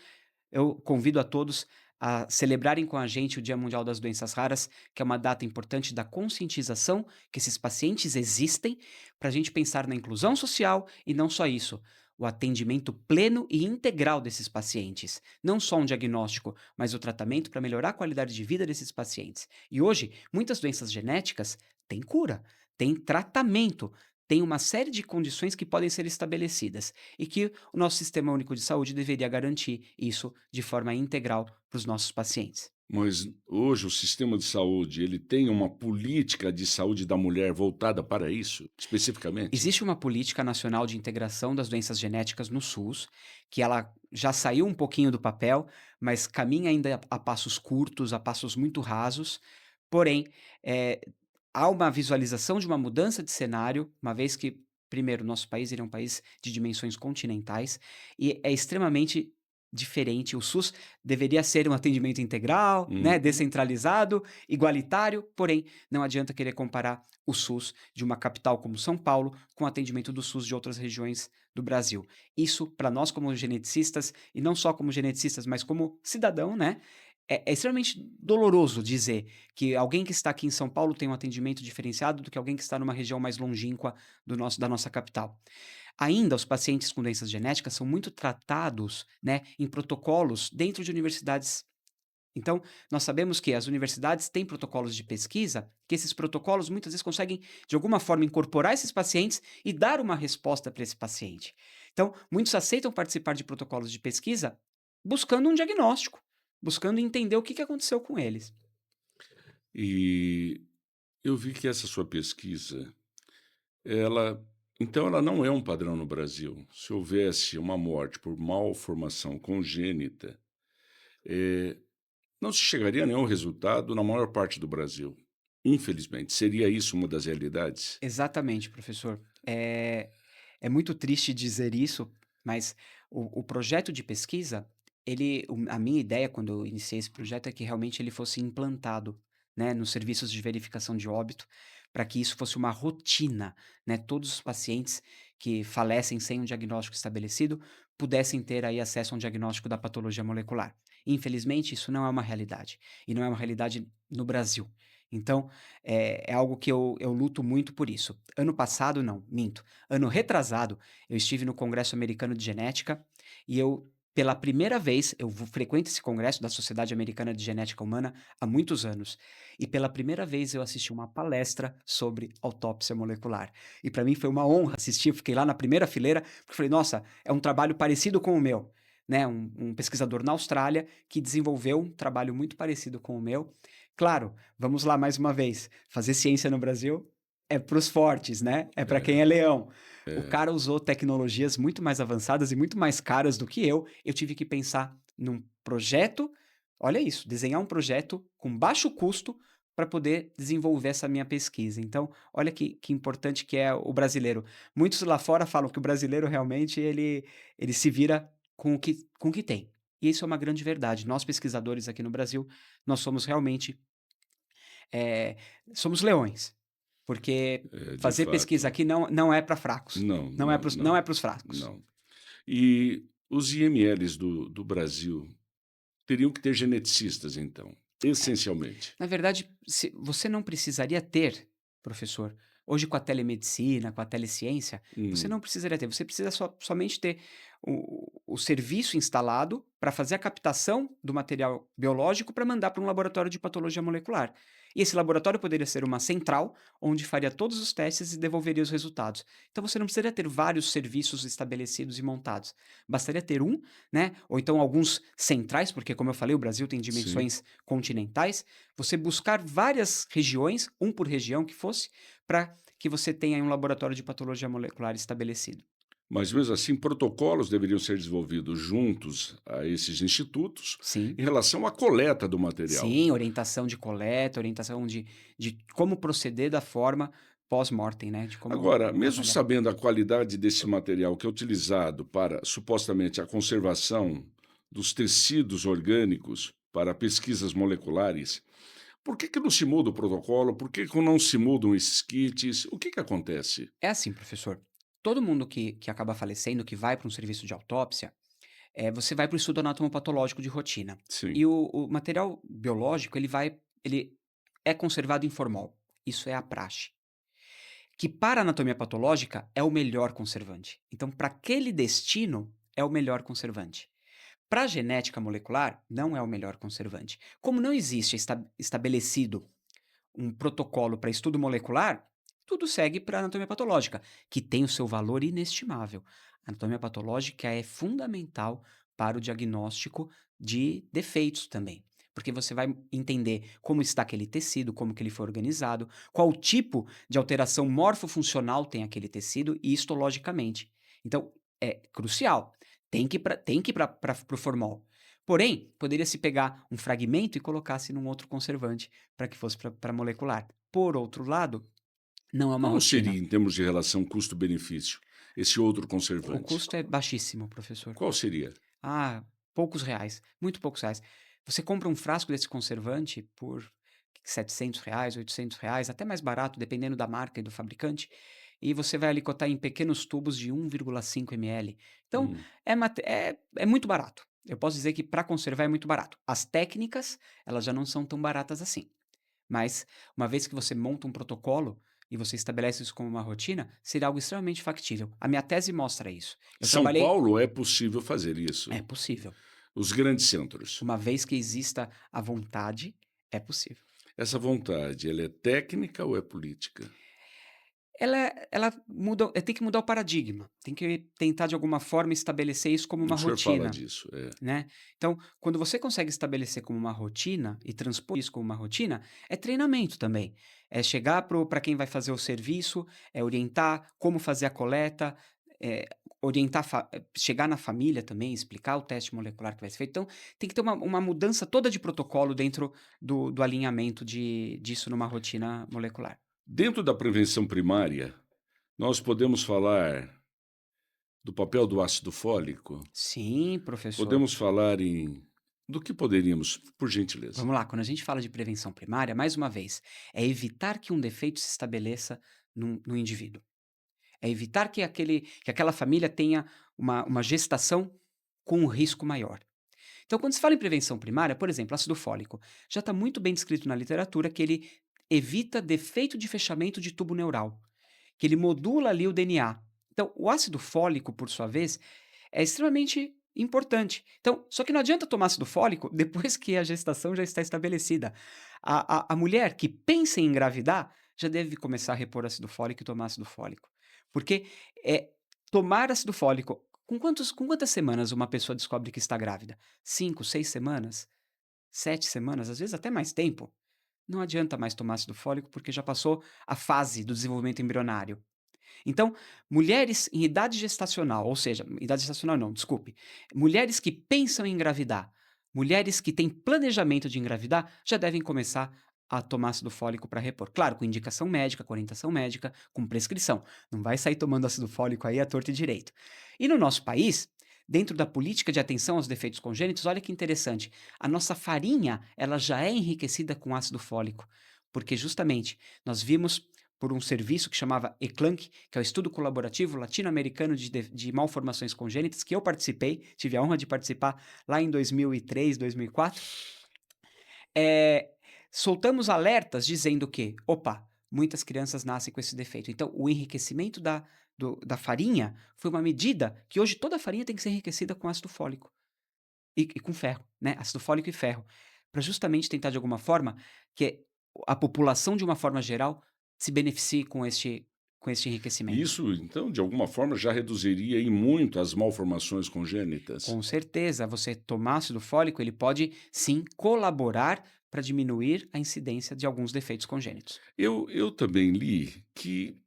eu convido a todos a celebrarem com a gente o Dia Mundial das Doenças Raras, que é uma data importante da conscientização que esses pacientes existem, para a gente pensar na inclusão social e não só isso, o atendimento pleno e integral desses pacientes. Não só um diagnóstico, mas o tratamento para melhorar a qualidade de vida desses pacientes. E hoje, muitas doenças genéticas têm cura, têm tratamento, tem uma série de condições que podem ser estabelecidas e que o nosso Sistema Único de Saúde deveria garantir isso de forma integral para os nossos pacientes. Mas hoje o sistema de saúde, ele tem uma política de saúde da mulher voltada para isso, especificamente? Existe uma política nacional de integração das doenças genéticas no SUS, que ela já saiu um pouquinho do papel, mas caminha ainda a passos curtos, a passos muito rasos. Porém, eh, há uma visualização de uma mudança de cenário, uma vez que, primeiro, nosso país ele é um país de dimensões continentais e é extremamente diferente. O SUS deveria ser um atendimento integral, né, Uhum. descentralizado, igualitário, porém, não adianta querer comparar o SUS de uma capital como São Paulo com o atendimento do SUS de outras regiões do Brasil. Isso, para nós como geneticistas, e não só como geneticistas, mas como cidadão, né, é extremamente doloroso dizer que alguém que está aqui em São Paulo tem um atendimento diferenciado do que alguém que está numa região mais longínqua da nossa capital. Ainda, os pacientes com doenças genéticas são muito tratados, né, em protocolos dentro de universidades. Então, nós sabemos que as universidades têm protocolos de pesquisa, que esses protocolos muitas vezes conseguem, de alguma forma, incorporar esses pacientes e dar uma resposta para esse paciente. Então, muitos aceitam participar de protocolos de pesquisa buscando um diagnóstico, buscando entender o que que aconteceu com eles. E eu vi que essa sua pesquisa, ela então ela não é um padrão no Brasil. Se houvesse uma morte por malformação congênita, eh, não se chegaria a nenhum resultado na maior parte do Brasil. Infelizmente, seria isso uma das realidades? Exatamente, professor. É muito triste dizer isso, mas o projeto de pesquisa, a minha ideia quando eu iniciei esse projeto é que realmente ele fosse implantado, né, nos serviços de verificação de óbito, para que isso fosse uma rotina, né, todos os pacientes que falecem sem um diagnóstico estabelecido pudessem ter aí acesso a um diagnóstico da patologia molecular. Infelizmente, isso não é uma realidade, e não é uma realidade no Brasil. Então, é algo que eu luto muito por isso. Ano passado, não, minto. Ano retrasado, eu estive no Congresso Americano de Genética e pela primeira vez, frequento esse congresso da Sociedade Americana de Genética Humana há muitos anos. E pela primeira vez eu assisti uma palestra sobre autópsia molecular. E para mim foi uma honra assistir. Eu fiquei lá na primeira fileira, porque falei, nossa, é um trabalho parecido com o meu. né, um pesquisador na Austrália que desenvolveu um trabalho muito parecido com o meu. Claro, vamos lá mais uma vez, fazer ciência no Brasil é para os fortes, né, é para quem é É, leão. O é, cara usou tecnologias muito mais avançadas e muito mais caras do que eu tive que pensar num projeto, olha isso, desenhar um projeto com baixo custo para poder desenvolver essa minha pesquisa. Então, olha que importante que é o brasileiro. Muitos lá fora falam que o brasileiro realmente ele se vira com o que tem. E isso é uma grande verdade. Nós pesquisadores aqui no Brasil, nós somos realmente, eh, somos leões, porque de fazer pesquisa fato. aqui não é para fracos, Não, não é não, para não não, é para os fracos. não. E os IMLs do Brasil teriam que ter geneticistas, então, essencialmente. Na verdade, se você não precisaria ter, professor, hoje com a telemedicina, com a teleciência, você Hum. não precisaria ter, você precisa somente ter o serviço instalado para fazer a captação do material biológico para mandar para um laboratório de patologia molecular. E esse laboratório poderia ser uma central, onde faria todos os testes e devolveria os resultados. Então você não precisaria ter vários serviços estabelecidos e montados. Bastaria ter um, né? Ou então alguns centrais, porque, como eu falei, o Brasil tem Sim. dimensões continentais, você buscar várias regiões, um por região que fosse, para que você tenha aí um laboratório de patologia molecular estabelecido. Mas mesmo assim, protocolos deveriam ser desenvolvidos juntos a esses institutos Sim, em relação à coleta do material. sim, orientação de coleta, orientação de como proceder da forma pós-mortem, né? De Agora, como mesmo trabalhar. sabendo a qualidade desse material que é utilizado para, supostamente, a conservação dos tecidos orgânicos para pesquisas moleculares, por que não se muda o protocolo? Por que não se mudam esses kits? O que acontece? É assim, professor. Todo mundo que acaba falecendo, que vai para um serviço de autópsia, você vai para o estudo anatomopatológico de rotina. Sim. E o material biológico, ele é conservado em formol. Isso é a praxe. Que para a anatomia patológica é o melhor conservante. Então, para aquele destino, é o melhor conservante. Para a genética molecular, não é o melhor conservante. Como não existe estabelecido um protocolo para estudo molecular, tudo segue para a anatomia patológica, que tem o seu valor inestimável. A anatomia patológica é fundamental para o diagnóstico de defeitos também. Porque você vai entender como está aquele tecido, como que ele foi organizado, qual tipo de alteração morfofuncional tem aquele tecido e histologicamente. Então, é crucial. Tem que ir para o formol. Porém, poderia se pegar um fragmento e colocasse num outro conservante para que fosse para molecular. Por outro lado, não é uma Qual seria, rotina. em termos de relação custo-benefício, esse outro O conservante? custo é baixíssimo, professor. Qual seria? Ah, poucos reais, muito poucos reais. Você compra um frasco desse conservante por R$ 700, R$ 800, até mais barato, dependendo da marca e do fabricante, e você vai alicotar em pequenos tubos de 1,5 ml. Então, Hum. é muito barato. Eu posso dizer que para conservar é muito barato. As técnicas, elas já não são tão baratas assim. Mas, uma vez que você monta um protocolo e você estabelece isso como uma rotina, seria algo extremamente factível. A minha tese mostra isso. Eu São trabalhei. Paulo é possível fazer É isso. possível. Os grandes centros. Uma vez que exista a vontade, é possível. Essa vontade, ela é técnica ou é política? Ela muda, tem que mudar o paradigma, tem que tentar de alguma forma estabelecer isso como uma O senhor fala rotina, disso, é. né. Então, quando você consegue estabelecer como uma rotina e transpor isso como uma rotina, é treinamento também. É chegar para quem vai fazer o serviço, é orientar como fazer a coleta, eh, orientar chegar na família também, explicar o teste molecular que vai ser feito. Então, tem que ter uma mudança toda de protocolo dentro do alinhamento disso numa rotina molecular. Dentro da prevenção primária, nós podemos falar do papel do ácido fólico? Sim, professor. Podemos falar em do que poderíamos, por gentileza? Vamos lá, quando a gente fala de prevenção primária, mais uma vez, é evitar que um defeito se estabeleça no indivíduo. É evitar que aquela família tenha uma gestação com um risco maior. Então, quando se fala em prevenção primária, por exemplo, ácido fólico, já está muito bem descrito na literatura que ele evita defeito de fechamento de tubo neural, que ele modula ali o DNA. Então, o ácido fólico, por sua vez, é extremamente importante. Então, só que não adianta tomar ácido fólico depois que a gestação já está estabelecida. A mulher que pensa em engravidar já deve começar a repor ácido fólico e tomar ácido fólico. Porque é, tomar ácido fólico Com quantas semanas uma pessoa descobre que está grávida? 5, 6 semanas? 7 semanas? Às vezes até mais tempo? Não adianta mais tomar ácido fólico, porque já passou a fase do desenvolvimento embrionário. Então, mulheres em idade gestacional, ou seja, idade gestacional não, desculpe, mulheres que pensam em engravidar, mulheres que têm planejamento de engravidar, já devem começar a tomar ácido fólico para repor. Claro, com indicação médica, com orientação médica, com prescrição. Não vai sair tomando ácido fólico aí à torta e direito. E no nosso país, dentro da política de atenção aos defeitos congênitos, olha que interessante, a nossa farinha, ela já é enriquecida com ácido fólico, porque justamente nós vimos por um serviço que chamava ECLANC, que é o Estudo Colaborativo Latino-Americano de Malformações Congênitas, que eu participei, tive a honra de participar lá em 2003, 2004. Eh, Soltamos alertas dizendo que, opa, muitas crianças nascem com esse defeito. Então, o enriquecimento da farinha foi uma medida que hoje toda a farinha tem que ser enriquecida com ácido fólico e com ferro, né? Ácido fólico e ferro, para justamente tentar de alguma forma que a população de uma forma geral se beneficie com este E enriquecimento. isso, então, de alguma forma, já reduziria em muito as malformações congênitas. Com certeza, você tomar ácido fólico, ele pode sim colaborar para diminuir a incidência de alguns defeitos congênitos. Eu também li que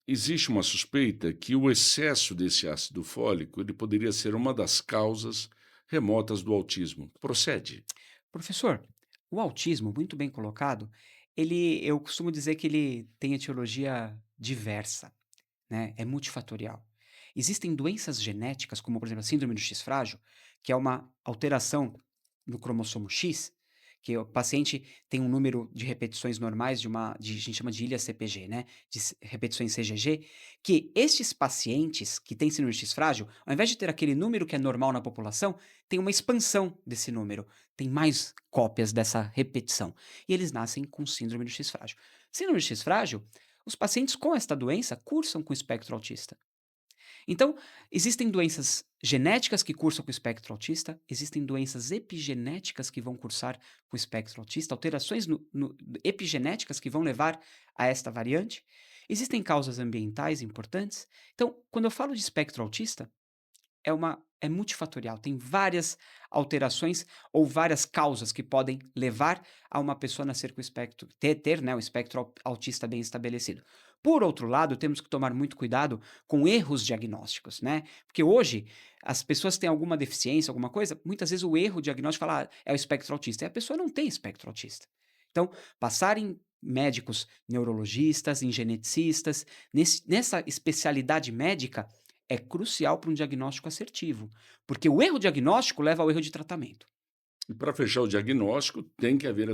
existe uma suspeita que o excesso desse ácido fólico ele poderia ser uma das causas remotas do autismo. Procede? Professor, o autismo, muito bem colocado, eu costumo dizer que ele tem etiologia diversa, né? É multifatorial. Existem doenças genéticas, como por exemplo a síndrome do X frágil, que é uma alteração no cromossomo X, que o paciente tem um número de repetições normais a gente chama de ilha CPG, né? Repetições CGG, que estes pacientes que têm síndrome do X frágil, ao invés de ter aquele número que é normal na população, tem uma expansão desse número, tem mais cópias dessa repetição. E eles nascem com síndrome do X frágil. Síndrome do X frágil, os pacientes com esta doença cursam com espectro autista. Então, existem doenças genéticas que cursam com o espectro autista, existem doenças epigenéticas que vão cursar com o espectro autista, alterações epigenéticas que vão levar a esta variante. Existem causas ambientais importantes. Então, quando eu falo de espectro autista, é multifatorial, tem várias alterações ou várias causas que podem levar a uma pessoa nascer com o espectro ter, né, o espectro autista bem estabelecido. Por outro lado, temos que tomar muito cuidado com erros diagnósticos, né, porque hoje as pessoas têm alguma deficiência, alguma coisa, muitas vezes o erro diagnóstico fala: "Ah, é o espectro autista", e a pessoa não tem espectro autista. Então, passar em médicos neurologistas, em geneticistas, nessa especialidade médica, é crucial para um diagnóstico assertivo, porque o erro diagnóstico leva ao erro de tratamento. E para fechar o diagnóstico, tem que haver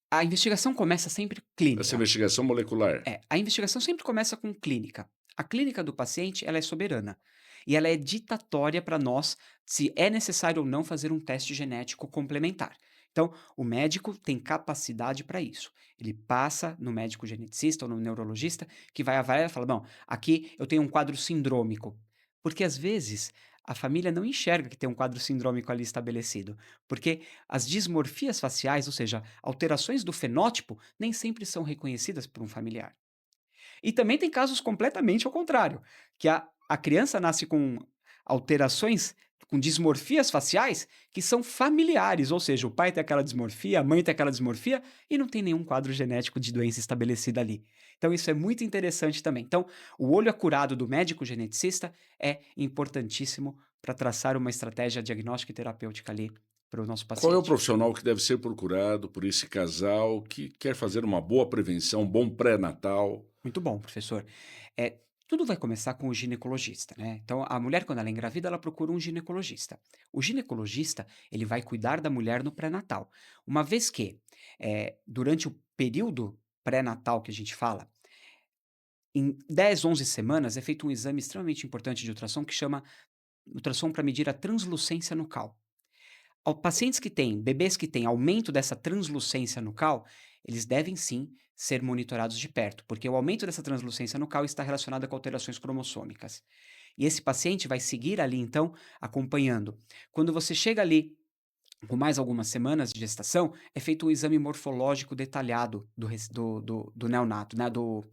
A investigação começa sempre essa clínica. investigação molecular. A investigação sempre começa com clínica. A clínica do paciente, ela é soberana e ela é ditatória para nós se é necessário ou não fazer um teste genético complementar. Então, o médico tem capacidade para isso. Ele passa no médico geneticista ou no neurologista que vai avaliar e fala: "Bom, aqui eu tenho um quadro sindrômico". Porque às vezes a família não enxerga que tem um quadro sindrômico ali estabelecido, porque as dismorfias faciais, ou seja, alterações do fenótipo, nem sempre são reconhecidas por um familiar. E também tem casos completamente ao contrário, que a criança nasce com alterações, com dismorfias faciais que são familiares, ou seja, o pai tem aquela dismorfia, a mãe tem aquela dismorfia e não tem nenhum quadro genético de doença estabelecida ali. Então isso é muito interessante também. Então, o olho acurado do médico geneticista é importantíssimo para traçar uma estratégia diagnóstica e terapêutica ali para o nosso Qual é o paciente. profissional que deve ser procurado por esse casal que quer fazer uma boa prevenção, um bom pré-natal? Muito bom, professor. Tudo vai começar com o ginecologista, né? Então, a mulher, quando ela é engravida, ela procura um ginecologista. O ginecologista, ele vai cuidar da mulher no pré-natal. Uma vez que, durante o período pré-natal que a gente fala, em 10, 11 semanas, é feito um exame extremamente importante de ultrassom que chama ultrassom para medir a translucência nucal. Pacientes que têm, bebês que têm aumento dessa translucência nucal, eles devem sim ser monitorados de perto, porque o aumento dessa translucência nucal está relacionado com alterações cromossômicas. E esse paciente vai seguir ali, então, acompanhando. Quando você chega ali com mais algumas semanas de gestação, é feito um exame morfológico detalhado do neonato, né, do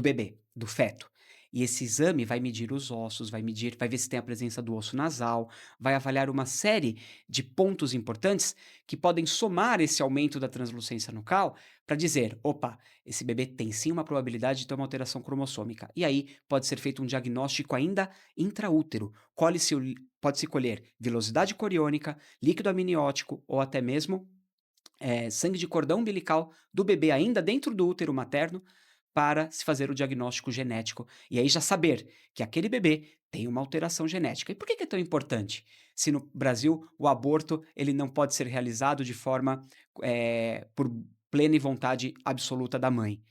bebê, do feto. E esse exame vai medir os ossos, vai ver se tem a presença do osso nasal, vai avaliar uma série de pontos importantes que podem somar esse aumento da translucência nucal para dizer: opa, esse bebê tem sim uma probabilidade de ter uma alteração cromossômica. E aí pode ser feito um diagnóstico ainda intraútero. Pode-se colher velocidade coriônica, líquido amniótico ou até mesmo sangue de cordão umbilical do bebê ainda dentro do útero materno para se fazer o diagnóstico genético. E aí já saber que aquele bebê tem uma alteração genética. E por que é tão importante? Se no Brasil o aborto ele não pode ser realizado de forma por plena e vontade absoluta da mãe.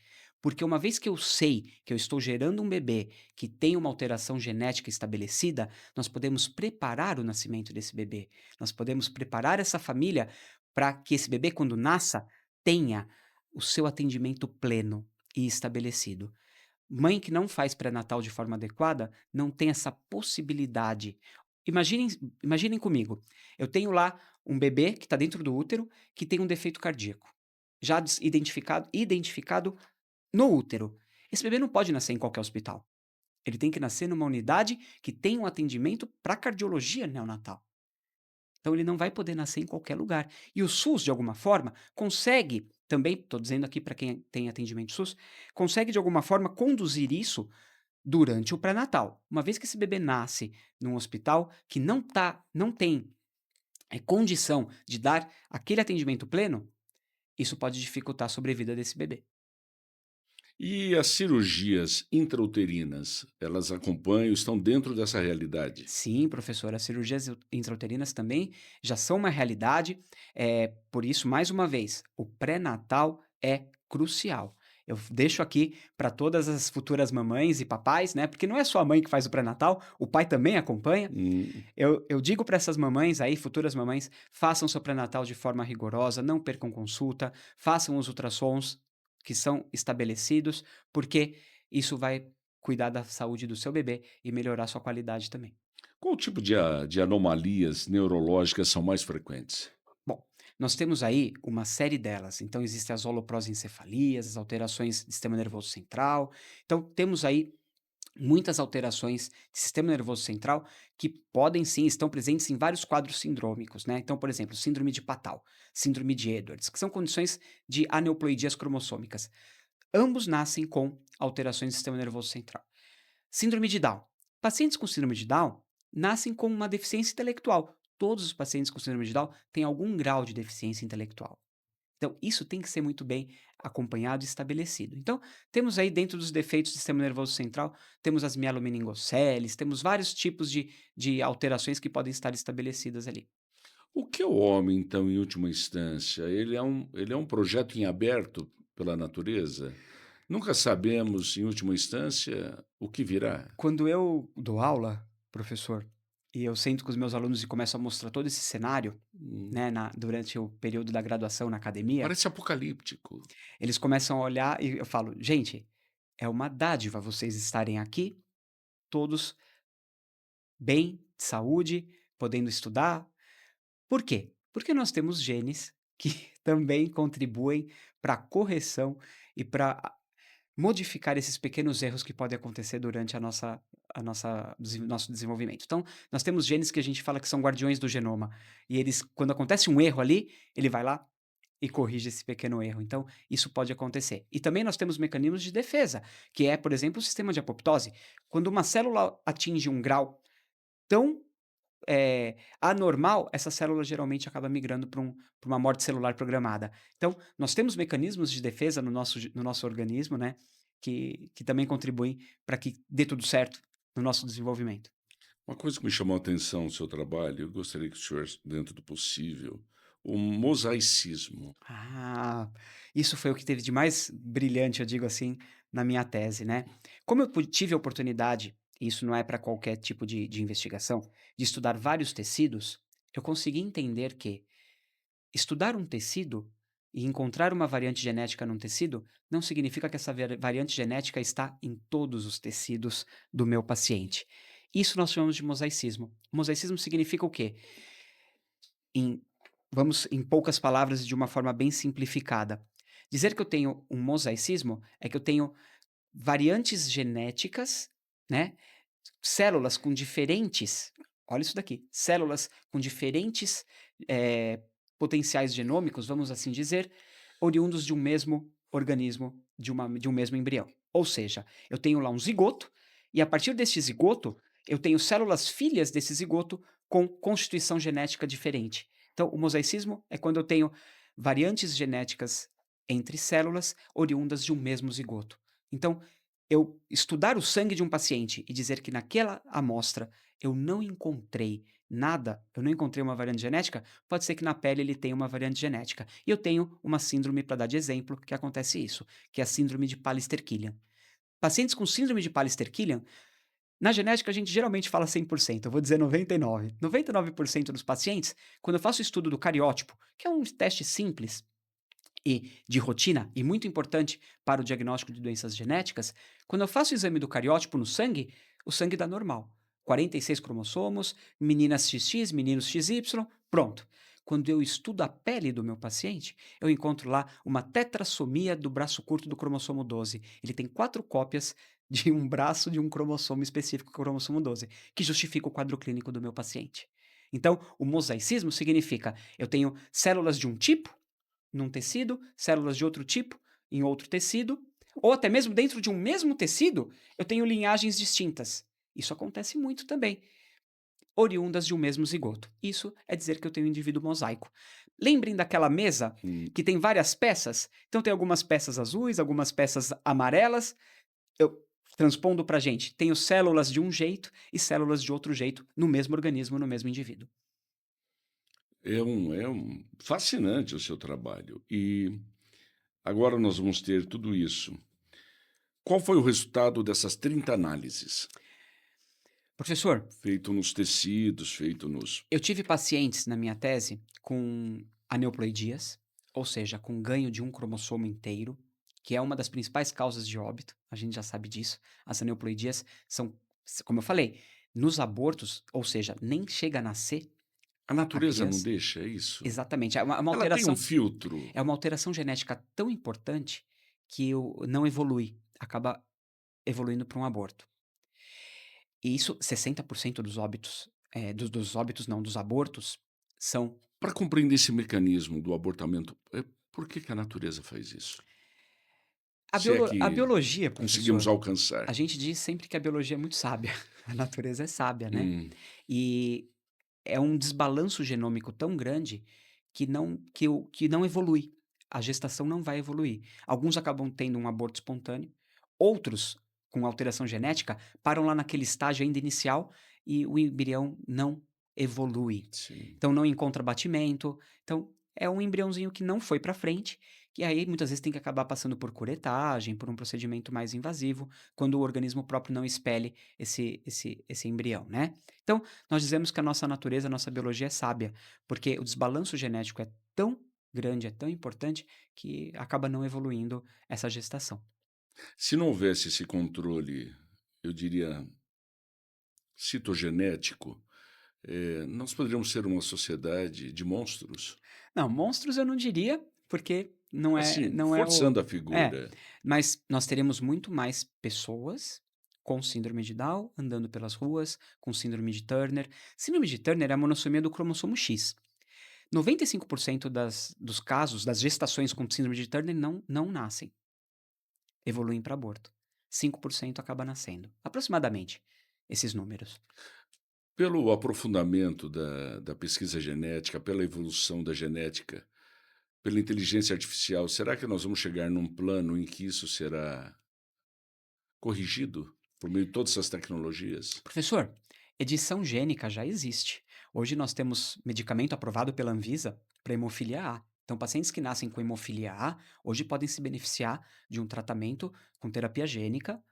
Porque uma vez que eu sei que eu estou gerando um bebê que tem uma alteração genética estabelecida, nós podemos preparar o nascimento desse bebê. Nós podemos preparar essa família para que esse bebê, quando nasça, tenha o seu atendimento pleno e estabelecido. Mãe que não faz pré-natal de forma adequada não tem essa possibilidade. Imaginem, imaginem comigo, eu tenho lá um bebê que está dentro do útero que tem um defeito cardíaco, já identificado no útero. Esse bebê não pode nascer em qualquer hospital. Ele tem que nascer numa unidade que tem um atendimento para cardiologia neonatal. Então ele não vai poder nascer em qualquer lugar. E o SUS, de alguma forma, consegue, também, estou dizendo aqui para quem tem atendimento SUS, consegue de alguma forma conduzir isso durante o pré-natal. Uma vez que esse bebê nasce num hospital que não tem condição de dar aquele atendimento pleno, isso pode dificultar a sobrevida desse bebê. E as cirurgias intrauterinas, elas acompanham, estão dentro dessa realidade? Sim, professor, as cirurgias intrauterinas também já são uma realidade. Por isso, mais uma vez, o pré-natal é crucial. Eu deixo aqui para todas as futuras mamães e papais, né? Porque não é só a mãe que faz o pré-natal, o pai também acompanha. Hum. Eu digo para essas mamães aí, futuras mamães, façam seu pré-natal de forma rigorosa, não percam consulta, façam os ultrassons que são estabelecidos, porque isso vai cuidar da saúde do seu bebê e melhorar sua qualidade também. Qual tipo de anomalias neurológicas são mais frequentes? Bom, nós temos aí uma série delas. Então, existem as holoprosencefalias, as alterações do sistema nervoso central. Então, temos aí muitas alterações de sistema nervoso central que podem sim, estão presentes em vários quadros sindrômicos, né? Então, por exemplo, síndrome de Patau, síndrome de Edwards, que são condições de aneuploidias cromossômicas. Ambos nascem com alterações do sistema nervoso central. Síndrome de Down. Pacientes com síndrome de Down nascem com uma deficiência intelectual. Todos os pacientes com síndrome de Down têm algum grau de deficiência intelectual. Então, isso tem que ser muito bem acompanhado e estabelecido. Então, temos aí dentro dos defeitos do sistema nervoso central, temos as mielomeningoceles, temos vários tipos de alterações que podem estar estabelecidas ali. O que é o homem, então, em última instância? Ele é um projeto em aberto pela natureza? Nunca sabemos, em última instância, o que virá. Quando eu dou aula, professor, e eu sento com os meus alunos e começo a mostrar todo esse cenário, Hum, né, durante o período da graduação na academia, parece apocalíptico. eles começam a olhar e eu falo: "Gente, é uma dádiva vocês estarem aqui, todos bem, de saúde, podendo estudar". Por quê? Porque nós temos genes que também contribuem para a correção e para modificar esses pequenos erros que podem acontecer durante nosso desenvolvimento. Então, nós temos genes que a gente fala que são guardiões do genoma, e eles, quando acontece um erro ali, ele vai lá e corrige esse pequeno erro. Então, isso pode acontecer. E também nós temos mecanismos de defesa, que é, por exemplo, o sistema de apoptose. Quando uma célula atinge um grau tão anormal, essa célula geralmente acaba migrando pra uma morte celular programada. Então, nós temos mecanismos de defesa no nosso organismo, né, que também contribuem para que dê tudo certo no nosso desenvolvimento. Uma coisa que me chamou a atenção no seu trabalho, eu gostaria que o senhor, dentro do possível, o mosaicismo. Ah, isso foi o que teve de mais brilhante, eu digo assim, na minha tese, né. Como eu tive a oportunidade, e isso não é para qualquer tipo de investigação, de estudar vários tecidos, eu consegui entender que estudar um tecido e encontrar uma variante genética num tecido não significa que essa variante genética está em todos os tecidos do meu paciente. Isso nós chamamos de mosaicismo. Mosaicismo significa o quê? Em, vamos, em poucas palavras e de uma forma bem simplificada. Dizer que eu tenho um mosaicismo é que eu tenho variantes genéticas né? Células com diferentes, olha isso daqui, células com diferentes eh, potenciais genômicos, vamos assim dizer, oriundos de um mesmo organismo, de um mesmo embrião. Ou seja, eu tenho lá um zigoto, e a partir deste zigoto, eu tenho células filhas desse zigoto com constituição genética diferente. Então, o mosaicismo é quando eu tenho variantes genéticas entre células oriundas de um mesmo zigoto. Então, eu estudar o sangue de um paciente e dizer que naquela amostra eu não encontrei nada, eu não encontrei uma variante genética, pode ser que na pele ele tenha uma variante genética. E eu tenho uma síndrome, para dar de exemplo, que acontece isso, que é a síndrome de Pallister-Killian. Pacientes com síndrome de Pallister-Killian, na genética a gente geralmente fala 100%, eu vou dizer 99%. 99% dos pacientes, quando eu faço o estudo do cariótipo, que é um teste simples, e de rotina e muito importante para o diagnóstico de doenças genéticas, quando eu faço o exame do cariótipo no sangue, o sangue dá normal. 46 cromossomos, meninas XX, meninos XY, pronto. Quando eu estudo a pele do meu paciente, eu encontro lá uma tetrassomia do braço curto do cromossomo 12. Ele tem 4 cópias de um braço de um cromossomo específico, o cromossomo 12, que justifica o quadro clínico do meu paciente. Então, o mosaicismo significa eu tenho células de um tipo num tecido, células de outro tipo em outro tecido, ou até mesmo dentro de um mesmo tecido, eu tenho linhagens distintas. Isso acontece muito também, oriundas de um mesmo zigoto. Isso é dizer que eu tenho um indivíduo mosaico. Lembrem daquela mesa Hum, que tem várias peças? Então tem algumas peças azuis, algumas peças amarelas. Eu transpondo para a gente, tenho células de um jeito e células de outro jeito no mesmo organismo, no mesmo indivíduo. é fascinante o seu trabalho. E agora nós vamos ter tudo isso. Qual foi o resultado dessas 30 análises? Professor, Feito nos tecidos, feito nos. eu tive pacientes na minha tese com aneuploidias, ou seja, com ganho de um cromossomo inteiro, que é uma das principais causas de óbito, a gente já sabe disso. As aneuploidias são, como eu falei, nos abortos, ou seja, nem chega a nascer A a natureza não criança. deixa isso? Exatamente, Ela tem um filtro. é uma alteração genética tão importante que não evolui, acaba evoluindo para um aborto. E isso, 60% dos óbitos, dos óbitos não, dos abortos, são. Para compreender esse mecanismo do abortamento, por que que a natureza faz isso? Se é A que biologia, conseguimos professor, a alcançar. gente diz sempre que a biologia é muito sábia, a natureza é sábia, né. Hum, E é um desbalanço genômico tão grande que não evolui. A gestação não vai evoluir. Alguns acabam tendo um aborto espontâneo, outros, com alteração genética, param lá naquele estágio ainda inicial e o embrião não evolui. sim. Então não encontra batimento, então é um embriãozinho que não foi para frente, que aí muitas vezes tem que acabar passando por curetagem, por um procedimento mais invasivo, quando o organismo próprio não expele esse embrião, né. Então, nós dizemos que a nossa natureza, a nossa biologia é sábia, porque o desbalanço genético é tão grande, é tão importante, que acaba não evoluindo essa gestação. Se não houvesse esse controle, eu diria, citogenético, nós poderíamos ser uma sociedade de monstros? Não, monstros eu não diria, porque Assim, não é o forçando a é, figura. mas nós teremos muito mais pessoas com síndrome de Down andando pelas ruas, com síndrome de Turner. Síndrome de Turner é a monossomia do cromossomo X. 95% dos casos, das gestações com síndrome de Turner não nascem, evoluem para aborto. 5% acaba nascendo, aproximadamente, esses números. Pelo aprofundamento da pesquisa genética, pela evolução da genética, pela inteligência artificial, será que nós vamos chegar num plano em que isso será corrigido por meio de todas essas tecnologias? Professor, edição gênica já existe. Hoje nós temos medicamento aprovado pela Anvisa para hemofilia A. Então, pacientes que nascem com hemofilia A hoje podem se beneficiar de um tratamento com terapia gênica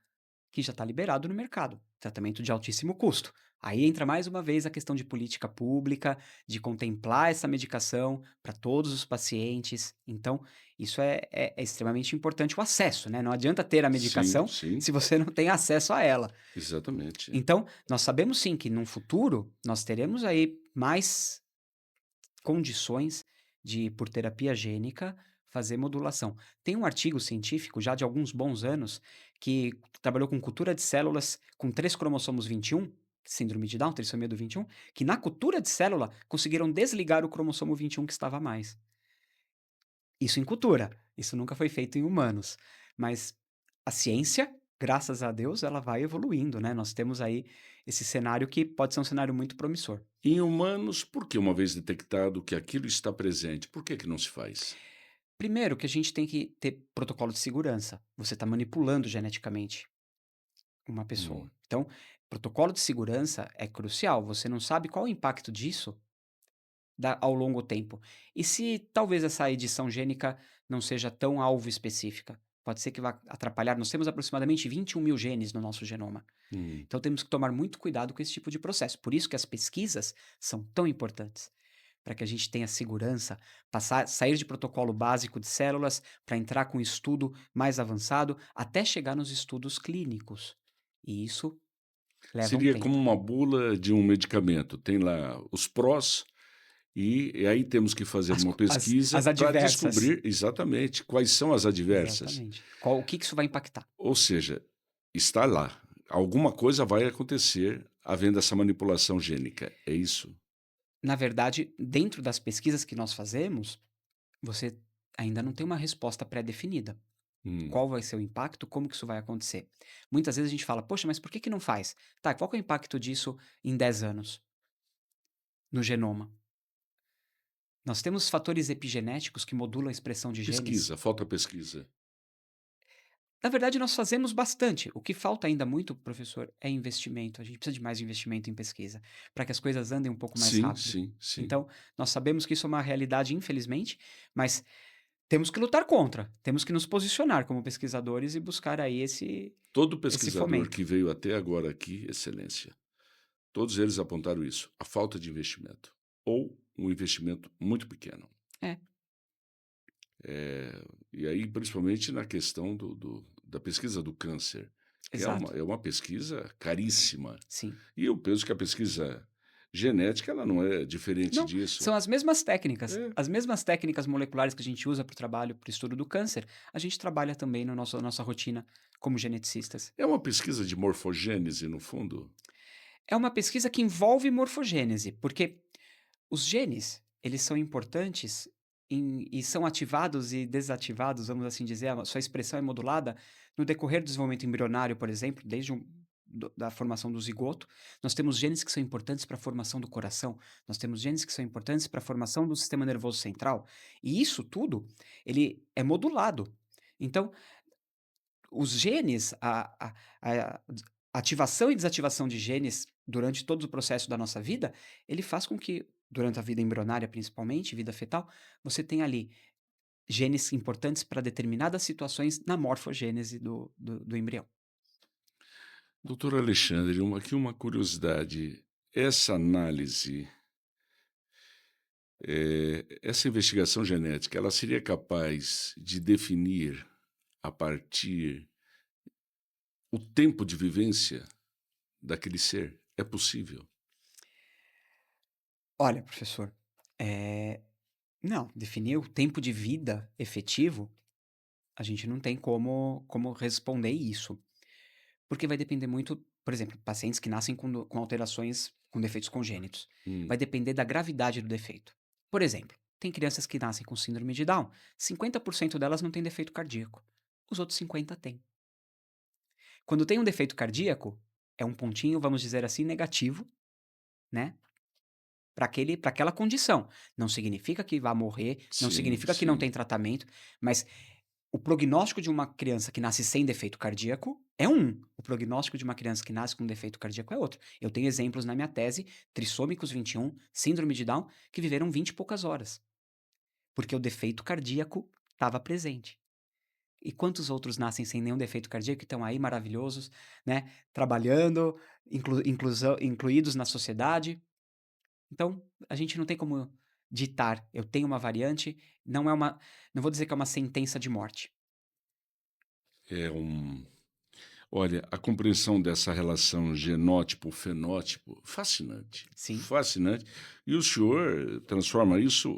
que já está liberado no mercado, tratamento de altíssimo custo. Aí entra mais uma vez a questão de política pública, de contemplar essa medicação para todos os pacientes. Então, isso é extremamente importante o acesso, né? Não adianta ter a Sim, medicação sim, se você não tem acesso a ela. exatamente. Então, nós sabemos sim que num futuro nós teremos aí mais condições de, por terapia gênica, fazer modulação. Tem um artigo científico já de alguns bons anos que trabalhou com cultura de células com 3 cromossomos 21, síndrome de Down, trissomia do 21, que na cultura de célula conseguiram desligar o cromossomo 21 que estava a mais. Isso em cultura, isso nunca foi feito em humanos, mas a ciência, graças a Deus, ela vai evoluindo, né? Nós temos aí esse cenário que pode ser um cenário muito promissor. Em humanos, por que uma vez detectado que aquilo está presente, por que não se faz? Primeiro que a gente tem que ter protocolo de segurança. Você está manipulando geneticamente uma pessoa. Hum. Então, protocolo de segurança é crucial. Você não sabe qual o impacto disso ao longo tempo. E se talvez essa edição gênica não seja tão alvo específica? Pode ser que vá atrapalhar. Nós temos aproximadamente 21 mil genes no nosso genoma. Hum. Então temos que tomar muito cuidado com esse tipo de processo. Por isso que as pesquisas são tão importantes. Para que a gente tenha segurança, sair de protocolo básico de células para entrar com estudo mais avançado, até chegar nos estudos clínicos. E isso leva um Seria como tempo. uma bula de um medicamento. Tem lá os prós, e aí temos que fazer As, uma co- as, pesquisa as para adversas. descobrir exatamente quais são as adversas. Exatamente. O que isso vai impactar? Ou seja, está lá. Alguma coisa vai acontecer havendo essa manipulação gênica. É isso? Na verdade, dentro das pesquisas que nós fazemos, você ainda não tem uma resposta pré-definida. Hum. Qual vai ser o impacto? Como que isso vai acontecer? Muitas vezes a gente fala, poxa, mas por que não faz? Tá, qual que é o impacto disso em 10 anos no genoma? Nós temos fatores epigenéticos que modulam a expressão de genes. Pesquisa, falta pesquisa. Na verdade, nós fazemos bastante. O que falta ainda muito, professor, é investimento. A gente precisa de mais investimento em pesquisa, para que as coisas andem um pouco mais Sim, rápido. sim, sim. Então, nós sabemos que isso é uma realidade, infelizmente, mas temos que lutar contra. Temos que nos posicionar como pesquisadores e buscar aí Todo esse pesquisador fomento. que veio até agora aqui, excelência, todos eles apontaram isso, a falta de investimento, ou um investimento muito pequeno. É, E aí, principalmente na questão da pesquisa do câncer, que exato. é uma pesquisa caríssima. Sim. E eu penso que a pesquisa genética ela não é diferente Não, disso. são as mesmas técnicas. É, As mesmas técnicas moleculares que a gente usa para o trabalho, para o estudo do câncer, a gente trabalha também no nossa rotina como geneticistas. é uma pesquisa de morfogênese, no fundo. É uma pesquisa que envolve morfogênese, porque os genes, eles são importantes e são ativados e desativados, vamos assim dizer, a sua expressão é modulada no decorrer do desenvolvimento embrionário, por exemplo, desde da formação do zigoto. Nós temos genes que são importantes para a formação do coração, nós temos genes que são importantes para a formação do sistema nervoso central, e isso tudo, ele é modulado. Então, os genes, a ativação e desativação de genes durante todo o processo da nossa vida, ele faz com que, durante a vida embrionária principalmente, vida fetal, você tenha ali genes importantes para determinadas situações na morfogênese do embrião. Doutor Alexandre, aqui uma curiosidade. Essa análise, essa investigação genética, ela seria capaz de definir a partir o tempo de vivência daquele ser? É possível? Olha, professor, não, definir o tempo de vida efetivo, a gente não tem como responder isso. Porque vai depender muito, por exemplo, pacientes que nascem com alterações, com defeitos congênitos. Hum. Vai depender da gravidade do defeito. Por exemplo, tem crianças que nascem com síndrome de Down, 50% delas não têm defeito cardíaco, os outros 50% têm. Quando tem um defeito cardíaco, é um pontinho, vamos dizer assim, negativo, né? Para aquela condição. Não significa que vai morrer, não Sim, significa que não sim. tem tratamento, mas o prognóstico de uma criança que nasce sem defeito cardíaco é um. O prognóstico de uma criança que nasce com defeito cardíaco é outro. Eu tenho exemplos na minha tese, trissômicos 21, síndrome de Down, que viveram 20 e poucas horas. Porque o defeito cardíaco estava presente. E quantos outros nascem sem nenhum defeito cardíaco e estão aí maravilhosos, né? Trabalhando, incluídos na sociedade. Então, a gente não tem como ditar. Eu tenho uma variante, não vou dizer que é uma sentença de morte. É um Olha, a compreensão dessa relação genótipo-fenótipo, fascinante, Sim. fascinante. E o senhor transforma isso,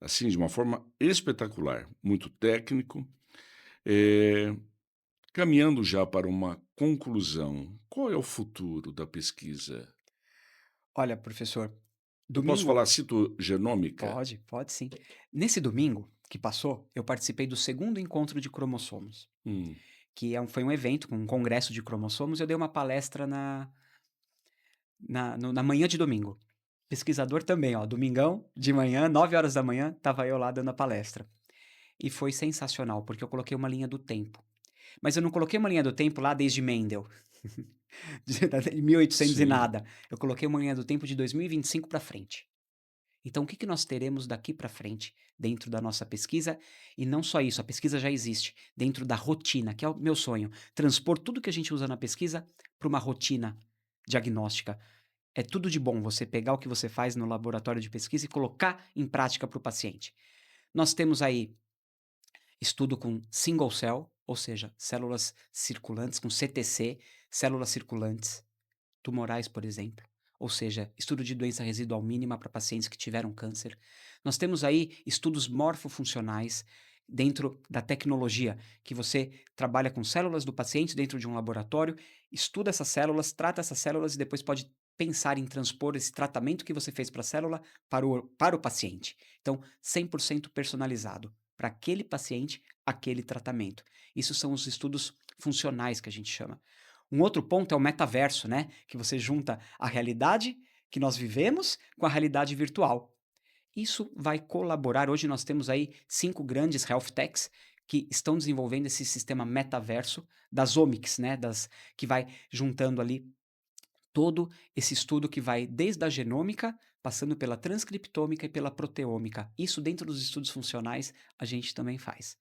assim, de uma forma espetacular, muito técnico. Eh, Caminhando já para uma conclusão, qual é o futuro da pesquisa? Olha, professor, Eu posso falar domingo citogenômica? pode sim. Nesse domingo que passou, eu participei do segundo encontro de cromossomos, Hum, foi um evento, um congresso de cromossomos. Eu dei uma palestra na manhã de domingo. Pesquisador também, ó, domingão de manhã, 9 horas da manhã, estava eu lá dando a palestra. E foi sensacional, porque eu coloquei uma linha do tempo. Mas eu não coloquei uma linha do tempo lá desde Mendel, de 1800 e oitocentos e sim. nada. Eu coloquei uma linha do tempo de 2025 para frente. Então, o que que nós teremos daqui para frente dentro da nossa pesquisa? E não só isso, a pesquisa já existe dentro da rotina, que é o meu sonho, transpor tudo que a gente usa na pesquisa para uma rotina diagnóstica. É tudo de bom você pegar o que você faz no laboratório de pesquisa e colocar em prática para o paciente. Nós temos aí estudo com single cell, ou seja, células circulantes, com CTC, células circulantes, tumorais, por exemplo. Ou seja, estudo de doença residual mínima para pacientes que tiveram câncer. Nós temos aí estudos morfofuncionais dentro da tecnologia, que você trabalha com células do paciente dentro de um laboratório, estuda essas células, trata essas células e depois pode pensar em transpor esse tratamento que você fez para a célula para o paciente. Então, 100% personalizado para aquele paciente, aquele tratamento. Isso são os estudos funcionais que a gente chama. Um outro ponto é o metaverso, né? Que você junta a realidade que nós vivemos com a realidade virtual. Isso vai colaborar. Hoje nós temos aí 5 grandes health techs que estão desenvolvendo esse sistema metaverso das omics, né? Que vai juntando ali todo esse estudo que vai desde a genômica, passando pela transcriptômica e pela proteômica. Isso dentro dos estudos funcionais a gente também faz.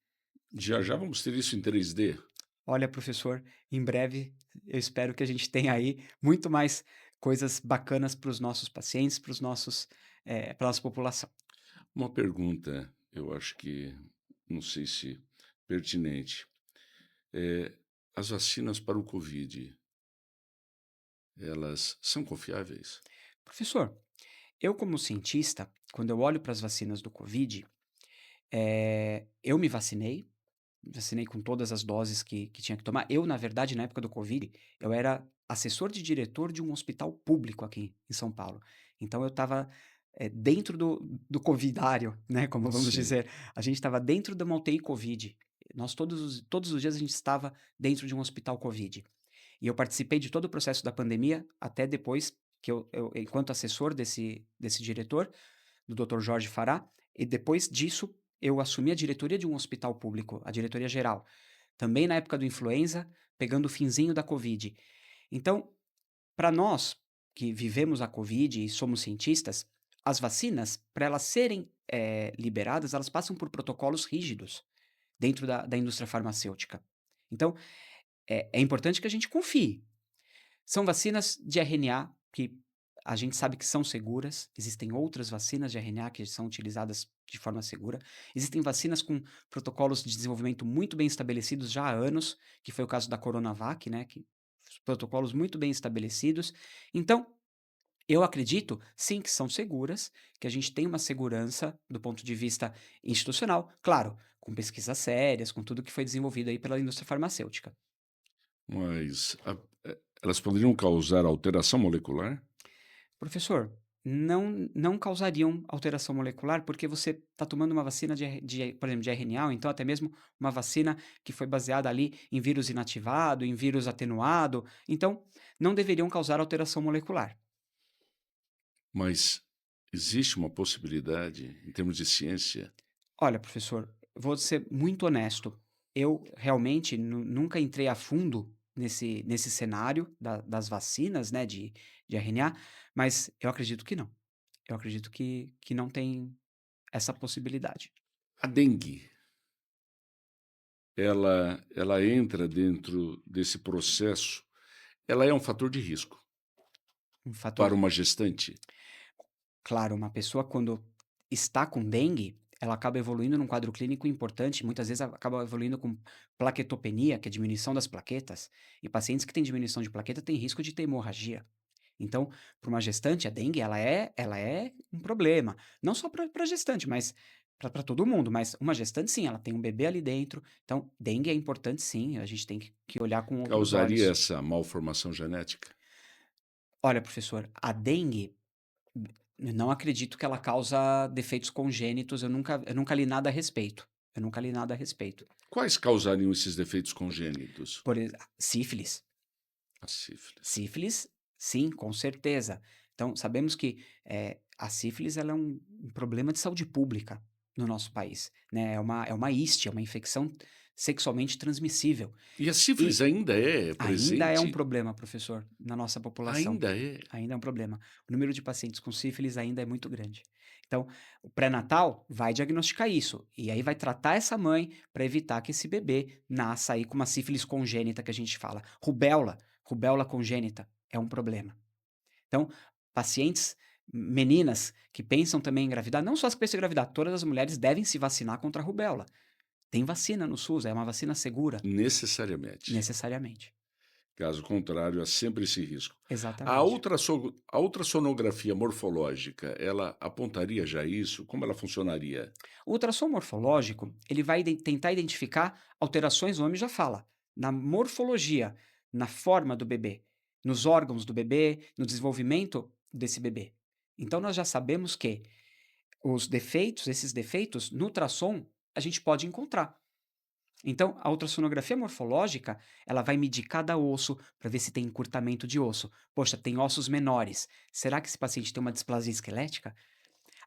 Já já vamos ter isso em 3D? Olha, professor, em breve eu espero que a gente tenha aí muito mais coisas bacanas para os nossos pacientes, para os nossos, para nossa população. Uma pergunta, eu acho que não sei se pertinente. Eh, as vacinas para o Covid, elas são confiáveis? Professor, eu como cientista, quando eu olho para as vacinas do Covid, eu me vacinei com todas as doses que tinha que tomar. Eu, na verdade, na época do Covid, eu era assessor de diretor de um hospital público aqui em São Paulo. Então eu estava dentro do covidário, né, como vamos Sim. dizer. A gente estava dentro de uma UTI Covid. Nós todos os dias a gente estava dentro de um hospital Covid. E eu participei de todo o processo da pandemia, até depois que enquanto assessor desse diretor, do Dr. Jorge Fará, e depois disso eu assumi a diretoria de um hospital público, a diretoria geral. Também na época do influenza, pegando o finzinho da Covid. Então, para nós que vivemos a Covid e somos cientistas, as vacinas, para elas serem liberadas, elas passam por protocolos rígidos dentro da indústria farmacêutica. Então, é importante que a gente confie. São vacinas de RNA que a gente sabe que são seguras. Existem outras vacinas de RNA que são utilizadas de forma segura. Existem vacinas com protocolos de desenvolvimento muito bem estabelecidos já há anos, que foi o caso da Coronavac, né? Protocolos muito bem estabelecidos. Então, eu acredito, sim, que são seguras, que a gente tem uma segurança do ponto de vista institucional, claro, com pesquisas sérias, com tudo que foi desenvolvido aí pela indústria farmacêutica. Mas elas poderiam causar alteração molecular? Professor, não causariam alteração molecular, porque você está tomando uma vacina por exemplo, de RNA, ou então até mesmo uma vacina que foi baseada ali em vírus inativado, em vírus atenuado, então não deveriam causar alteração molecular. Mas existe uma possibilidade, em termos de ciência? Olha, professor, vou ser muito honesto. Eu realmente nunca entrei a fundo nesse cenário das vacinas, né, de RNA, mas eu acredito que não. Eu acredito que não tem essa possibilidade. A dengue, ela entra dentro desse processo, ela é um fator de risco Um fator, para uma gestante? claro, uma pessoa quando está com dengue, ela acaba evoluindo num quadro clínico importante, muitas vezes acaba evoluindo com plaquetopenia, que é diminuição das plaquetas, e pacientes que têm diminuição de plaqueta têm risco de ter hemorragia. Então, para uma gestante, a dengue ela é um problema, não só para a gestante, mas para todo mundo, mas uma gestante sim, ela tem um bebê ali dentro, então dengue é importante sim, a gente tem que olhar com outros Causaria olhos. essa malformação genética? Olha, professor, a dengue, eu não acredito que ela causa defeitos congênitos, eu nunca li nada a respeito, eu nunca li nada a respeito. Quais causariam esses defeitos congênitos? Sífilis. A sífilis. Sífilis, sim, com certeza. Então, sabemos que a sífilis ela é um problema de saúde pública no nosso país, né? É uma ístia, é uma infecção sexualmente transmissível. E a sífilis E ainda é ainda é um presente? problema, professor, na nossa população. Ainda é? Ainda é um problema. O número de pacientes com sífilis ainda é muito grande. Então, o pré-natal vai diagnosticar isso. E aí vai tratar essa mãe para evitar que esse bebê nasça aí com uma sífilis congênita que a gente fala. Rubéola congênita é um problema. Então, pacientes, meninas que pensam também em engravidar, não só as que pensam em engravidar, todas as mulheres devem se vacinar contra a rubéola. Tem vacina no SUS, é uma vacina segura, Necessariamente. necessariamente. Caso contrário, há sempre esse risco. Exatamente. A ultrassonografia morfológica, ela apontaria já isso? Como ela funcionaria? O ultrassom morfológico, ele vai tentar identificar alterações, o nome já fala, na morfologia, na forma do bebê, nos órgãos do bebê, no desenvolvimento desse bebê. Então nós já sabemos que esses defeitos, no ultrassom, a gente pode encontrar. Então, a ultrassonografia morfológica, ela vai medir cada osso para ver se tem encurtamento de osso. Poxa, tem ossos menores. Será que esse paciente tem uma displasia esquelética?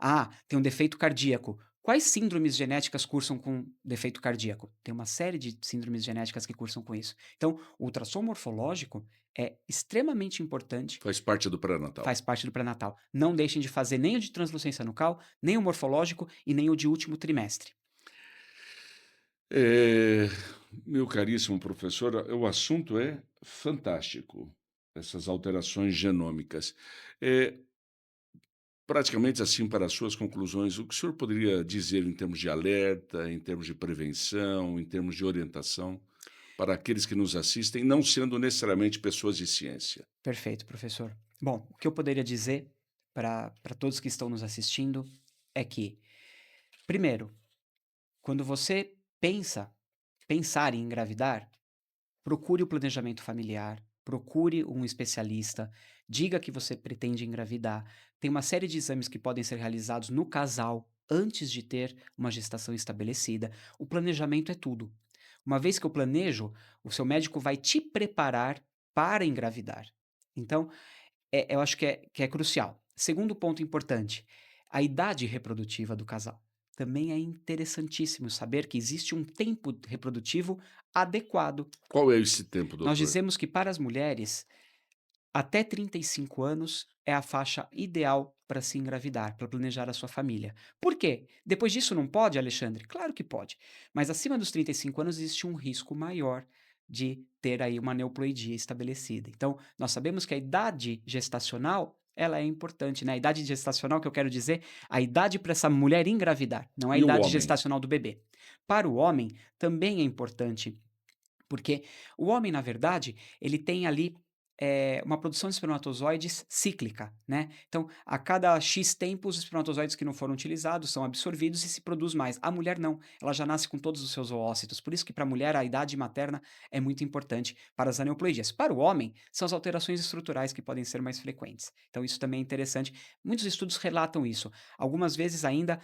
Ah, tem um defeito cardíaco. Quais síndromes genéticas cursam com defeito cardíaco? Tem uma série de síndromes genéticas que cursam com isso. Então, o ultrassom morfológico é extremamente importante, Faz parte do pré-natal. faz parte do pré-natal. Não deixem de fazer nem o de translucência nucal, nem o morfológico e nem o de último trimestre. Eh, Meu caríssimo professor, o assunto é fantástico, essas alterações genômicas. Eh, Praticamente assim, para as suas conclusões, o que o senhor poderia dizer em termos de alerta, em termos de prevenção, em termos de orientação, para aqueles que nos assistem, não sendo necessariamente pessoas de ciência? Perfeito, professor. Bom, o que eu poderia dizer para todos que estão nos assistindo é que, primeiro, quando você pensar em engravidar, procure o planejamento familiar, procure um especialista, diga que você pretende engravidar. Tem uma série de exames que podem ser realizados no casal antes de ter uma gestação estabelecida. O planejamento é tudo. Uma vez que eu planejo, o seu médico vai te preparar para engravidar. Então, eu acho que é crucial. Segundo ponto importante, a idade reprodutiva do casal. Também é interessantíssimo saber que existe um tempo reprodutivo adequado. Qual é esse tempo, Nós doutor? dizemos que para as mulheres, até 35 anos é a faixa ideal para se engravidar, para planejar a sua família. Por quê? Depois disso não pode, Alexandre? Claro que pode. Mas acima dos 35 anos existe um risco maior de ter aí uma neoploidia estabelecida. Então, nós sabemos que a idade gestacional, ela é importante, né? A idade gestacional, que eu quero dizer, a idade para essa mulher engravidar, não é a E o idade homem? gestacional do bebê. Para o homem, também é importante porque o homem, na verdade, ele tem ali, uma produção de espermatozoides cíclica, né. Então, a cada X tempo, os espermatozoides que não foram utilizados são absorvidos e se produz mais. A mulher não, ela já nasce com todos os seus oócitos, por isso que para a mulher a idade materna é muito importante para as aneuploidias. Para o homem, são as alterações estruturais que podem ser mais frequentes. Então isso também é interessante. Muitos estudos relatam isso, algumas vezes ainda,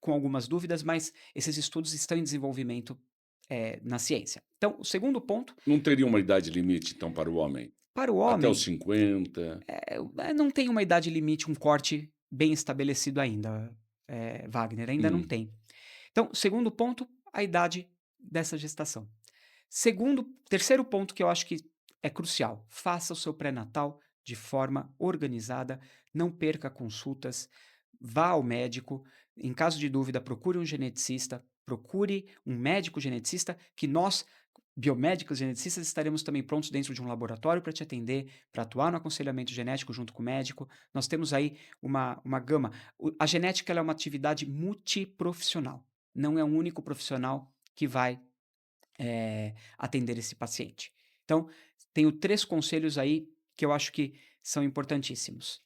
com algumas dúvidas, mas esses estudos estão em desenvolvimento na ciência. Então, o segundo ponto, Não teria uma idade limite, então, para o homem? para o Até os homem, 50? não tem uma idade limite, um corte bem estabelecido ainda, Wagner, ainda não Hum. tem. Então, segundo ponto, a idade dessa gestação. Terceiro ponto que eu acho que é crucial, faça o seu pré-natal de forma organizada, não perca consultas, vá ao médico, em caso de dúvida, procure um geneticista, procure um médico geneticista, que nós, biomédicos geneticistas, estaremos também prontos dentro de um laboratório para te atender, para atuar no aconselhamento genético junto com o médico. Nós temos aí uma gama. A genética ela é uma atividade multiprofissional, não é um único profissional que vai atender esse paciente. Então, tenho 3 conselhos aí que eu acho que são importantíssimos.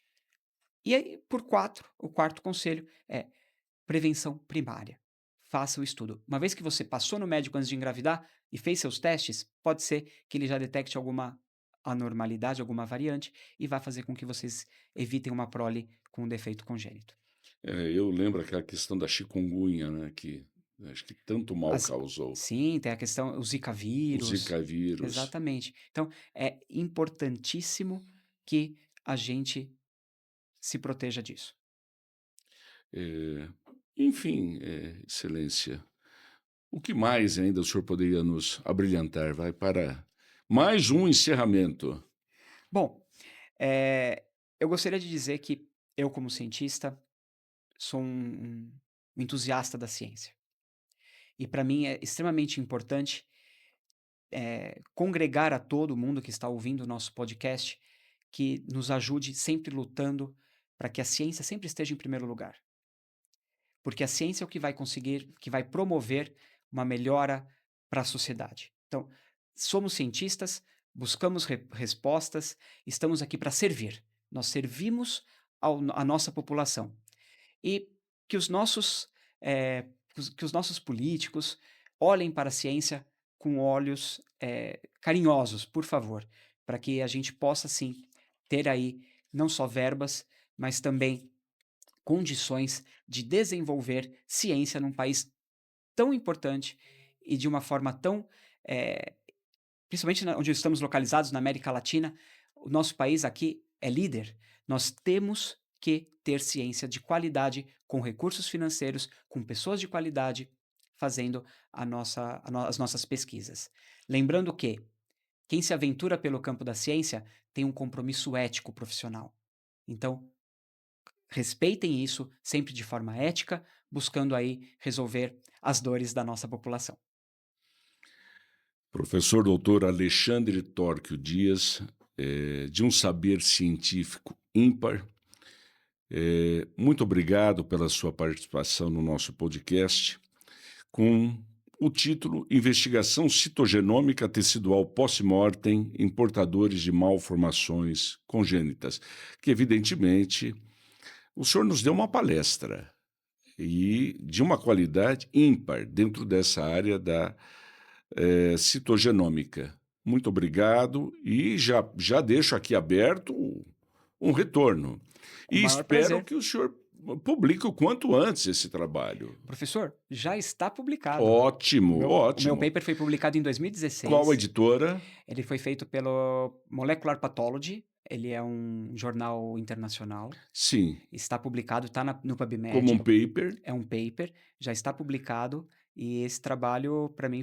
E aí, o quarto conselho é prevenção primária. Faça o estudo. Uma vez que você passou no médico antes de engravidar e fez seus testes, pode ser que ele já detecte alguma anormalidade, alguma variante e vai fazer com que vocês evitem uma prole com um defeito congênito. Eu lembro aquela questão da chikungunya, né, que acho que tanto mal As causou, Sim, tem a questão o zika o vírus, Zika vírus. exatamente. Então, é importantíssimo que a gente se proteja disso. Eh, Enfim, excelência, o que mais ainda o senhor poderia nos abrilhantar, vai, para mais um encerramento? Bom, eu gostaria de dizer que eu, como cientista, sou um entusiasta da ciência. E para mim é extremamente importante, congregar a todo mundo que está ouvindo o nosso podcast, que nos ajude sempre lutando para que a ciência sempre esteja em primeiro lugar. Porque a ciência é o que vai promover uma melhora para a sociedade. Então, somos cientistas, buscamos respostas, estamos aqui para servir. Nós servimos a nossa população. E que os nossos, que os nossos políticos olhem para a ciência com olhos carinhosos, por favor, para que a gente possa, sim, ter aí não só verbas, mas também condições de desenvolver ciência num país tão importante e de uma forma tão, eh, principalmente onde estamos localizados na América Latina, o nosso país aqui é líder. Nós temos que ter ciência de qualidade, com recursos financeiros, com pessoas de qualidade, fazendo as nossas pesquisas. Lembrando que quem se aventura pelo campo da ciência tem um compromisso ético profissional. Então, respeitem isso sempre de forma ética, buscando aí resolver as dores da nossa população. Professor doutor Alexandre Tórquio Dias, de um saber científico ímpar, muito obrigado pela sua participação no nosso podcast, com o título Investigação Citogenômica Tecidual Post-Mortem em Portadores de Malformações Congênitas, que evidentemente o senhor nos deu uma palestra e de uma qualidade ímpar dentro dessa área da citogenômica. Muito obrigado e já deixo aqui aberto um retorno. Com o E maior espero prazer. que o senhor publique o quanto antes esse trabalho. Professor, já está publicado. O Ótimo, meu ótimo. paper foi publicado em Qual 2016. editora? Ele foi feito pelo Molecular Pathology. Ele é um jornal internacional. Sim, Está publicado, está no como um PubMed. paper. É um paper, já está publicado. E esse trabalho, para mim,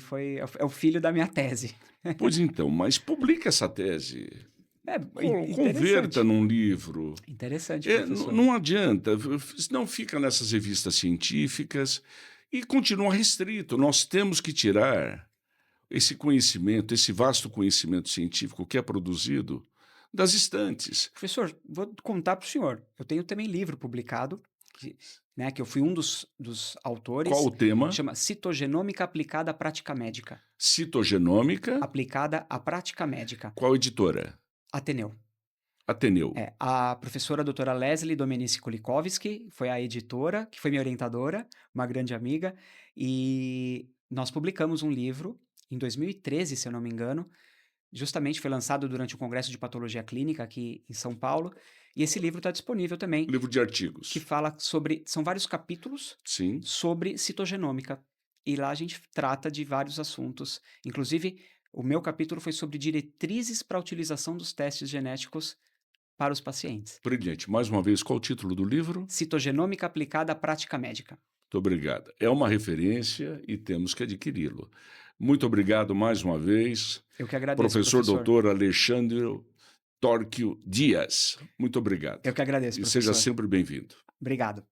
é o filho da minha tese. Pois então, mas publique essa tese. É Converta interessante. num livro. Interessante, professor. Não adianta, senão fica nessas revistas científicas e continua restrito. Nós temos que tirar esse conhecimento, esse vasto conhecimento científico que é produzido das estantes. Professor, vou contar para o senhor. Eu tenho também livro publicado, que eu fui um dos Qual autores, o tema? chama Citogenômica aplicada à prática médica. Citogenômica. Aplicada à prática médica. Qual editora? Ateneu. Ateneu. A professora doutora Leslie Domenici Kulikowski foi a editora, que foi minha orientadora, uma grande amiga, e nós publicamos um livro em 2013, se eu não me engano. Justamente foi lançado durante o Congresso de Patologia Clínica aqui em São Paulo, e esse livro está disponível também, Livro de que artigos. fala sobre, são vários capítulos Sim. sobre citogenômica, e lá a gente trata de vários assuntos, inclusive o meu capítulo foi sobre diretrizes para a utilização dos testes genéticos para os pacientes. Brilhante. Mais uma vez, qual o título do livro? Citogenômica aplicada à prática médica. Muito obrigado. É uma referência e temos que adquiri-lo. Muito obrigado mais uma vez. Eu que agradeço, Professor professor. doutor Alexandre Tórquio Dias. Muito obrigado. Eu que agradeço, E seja professor. sempre bem-vindo. Obrigado.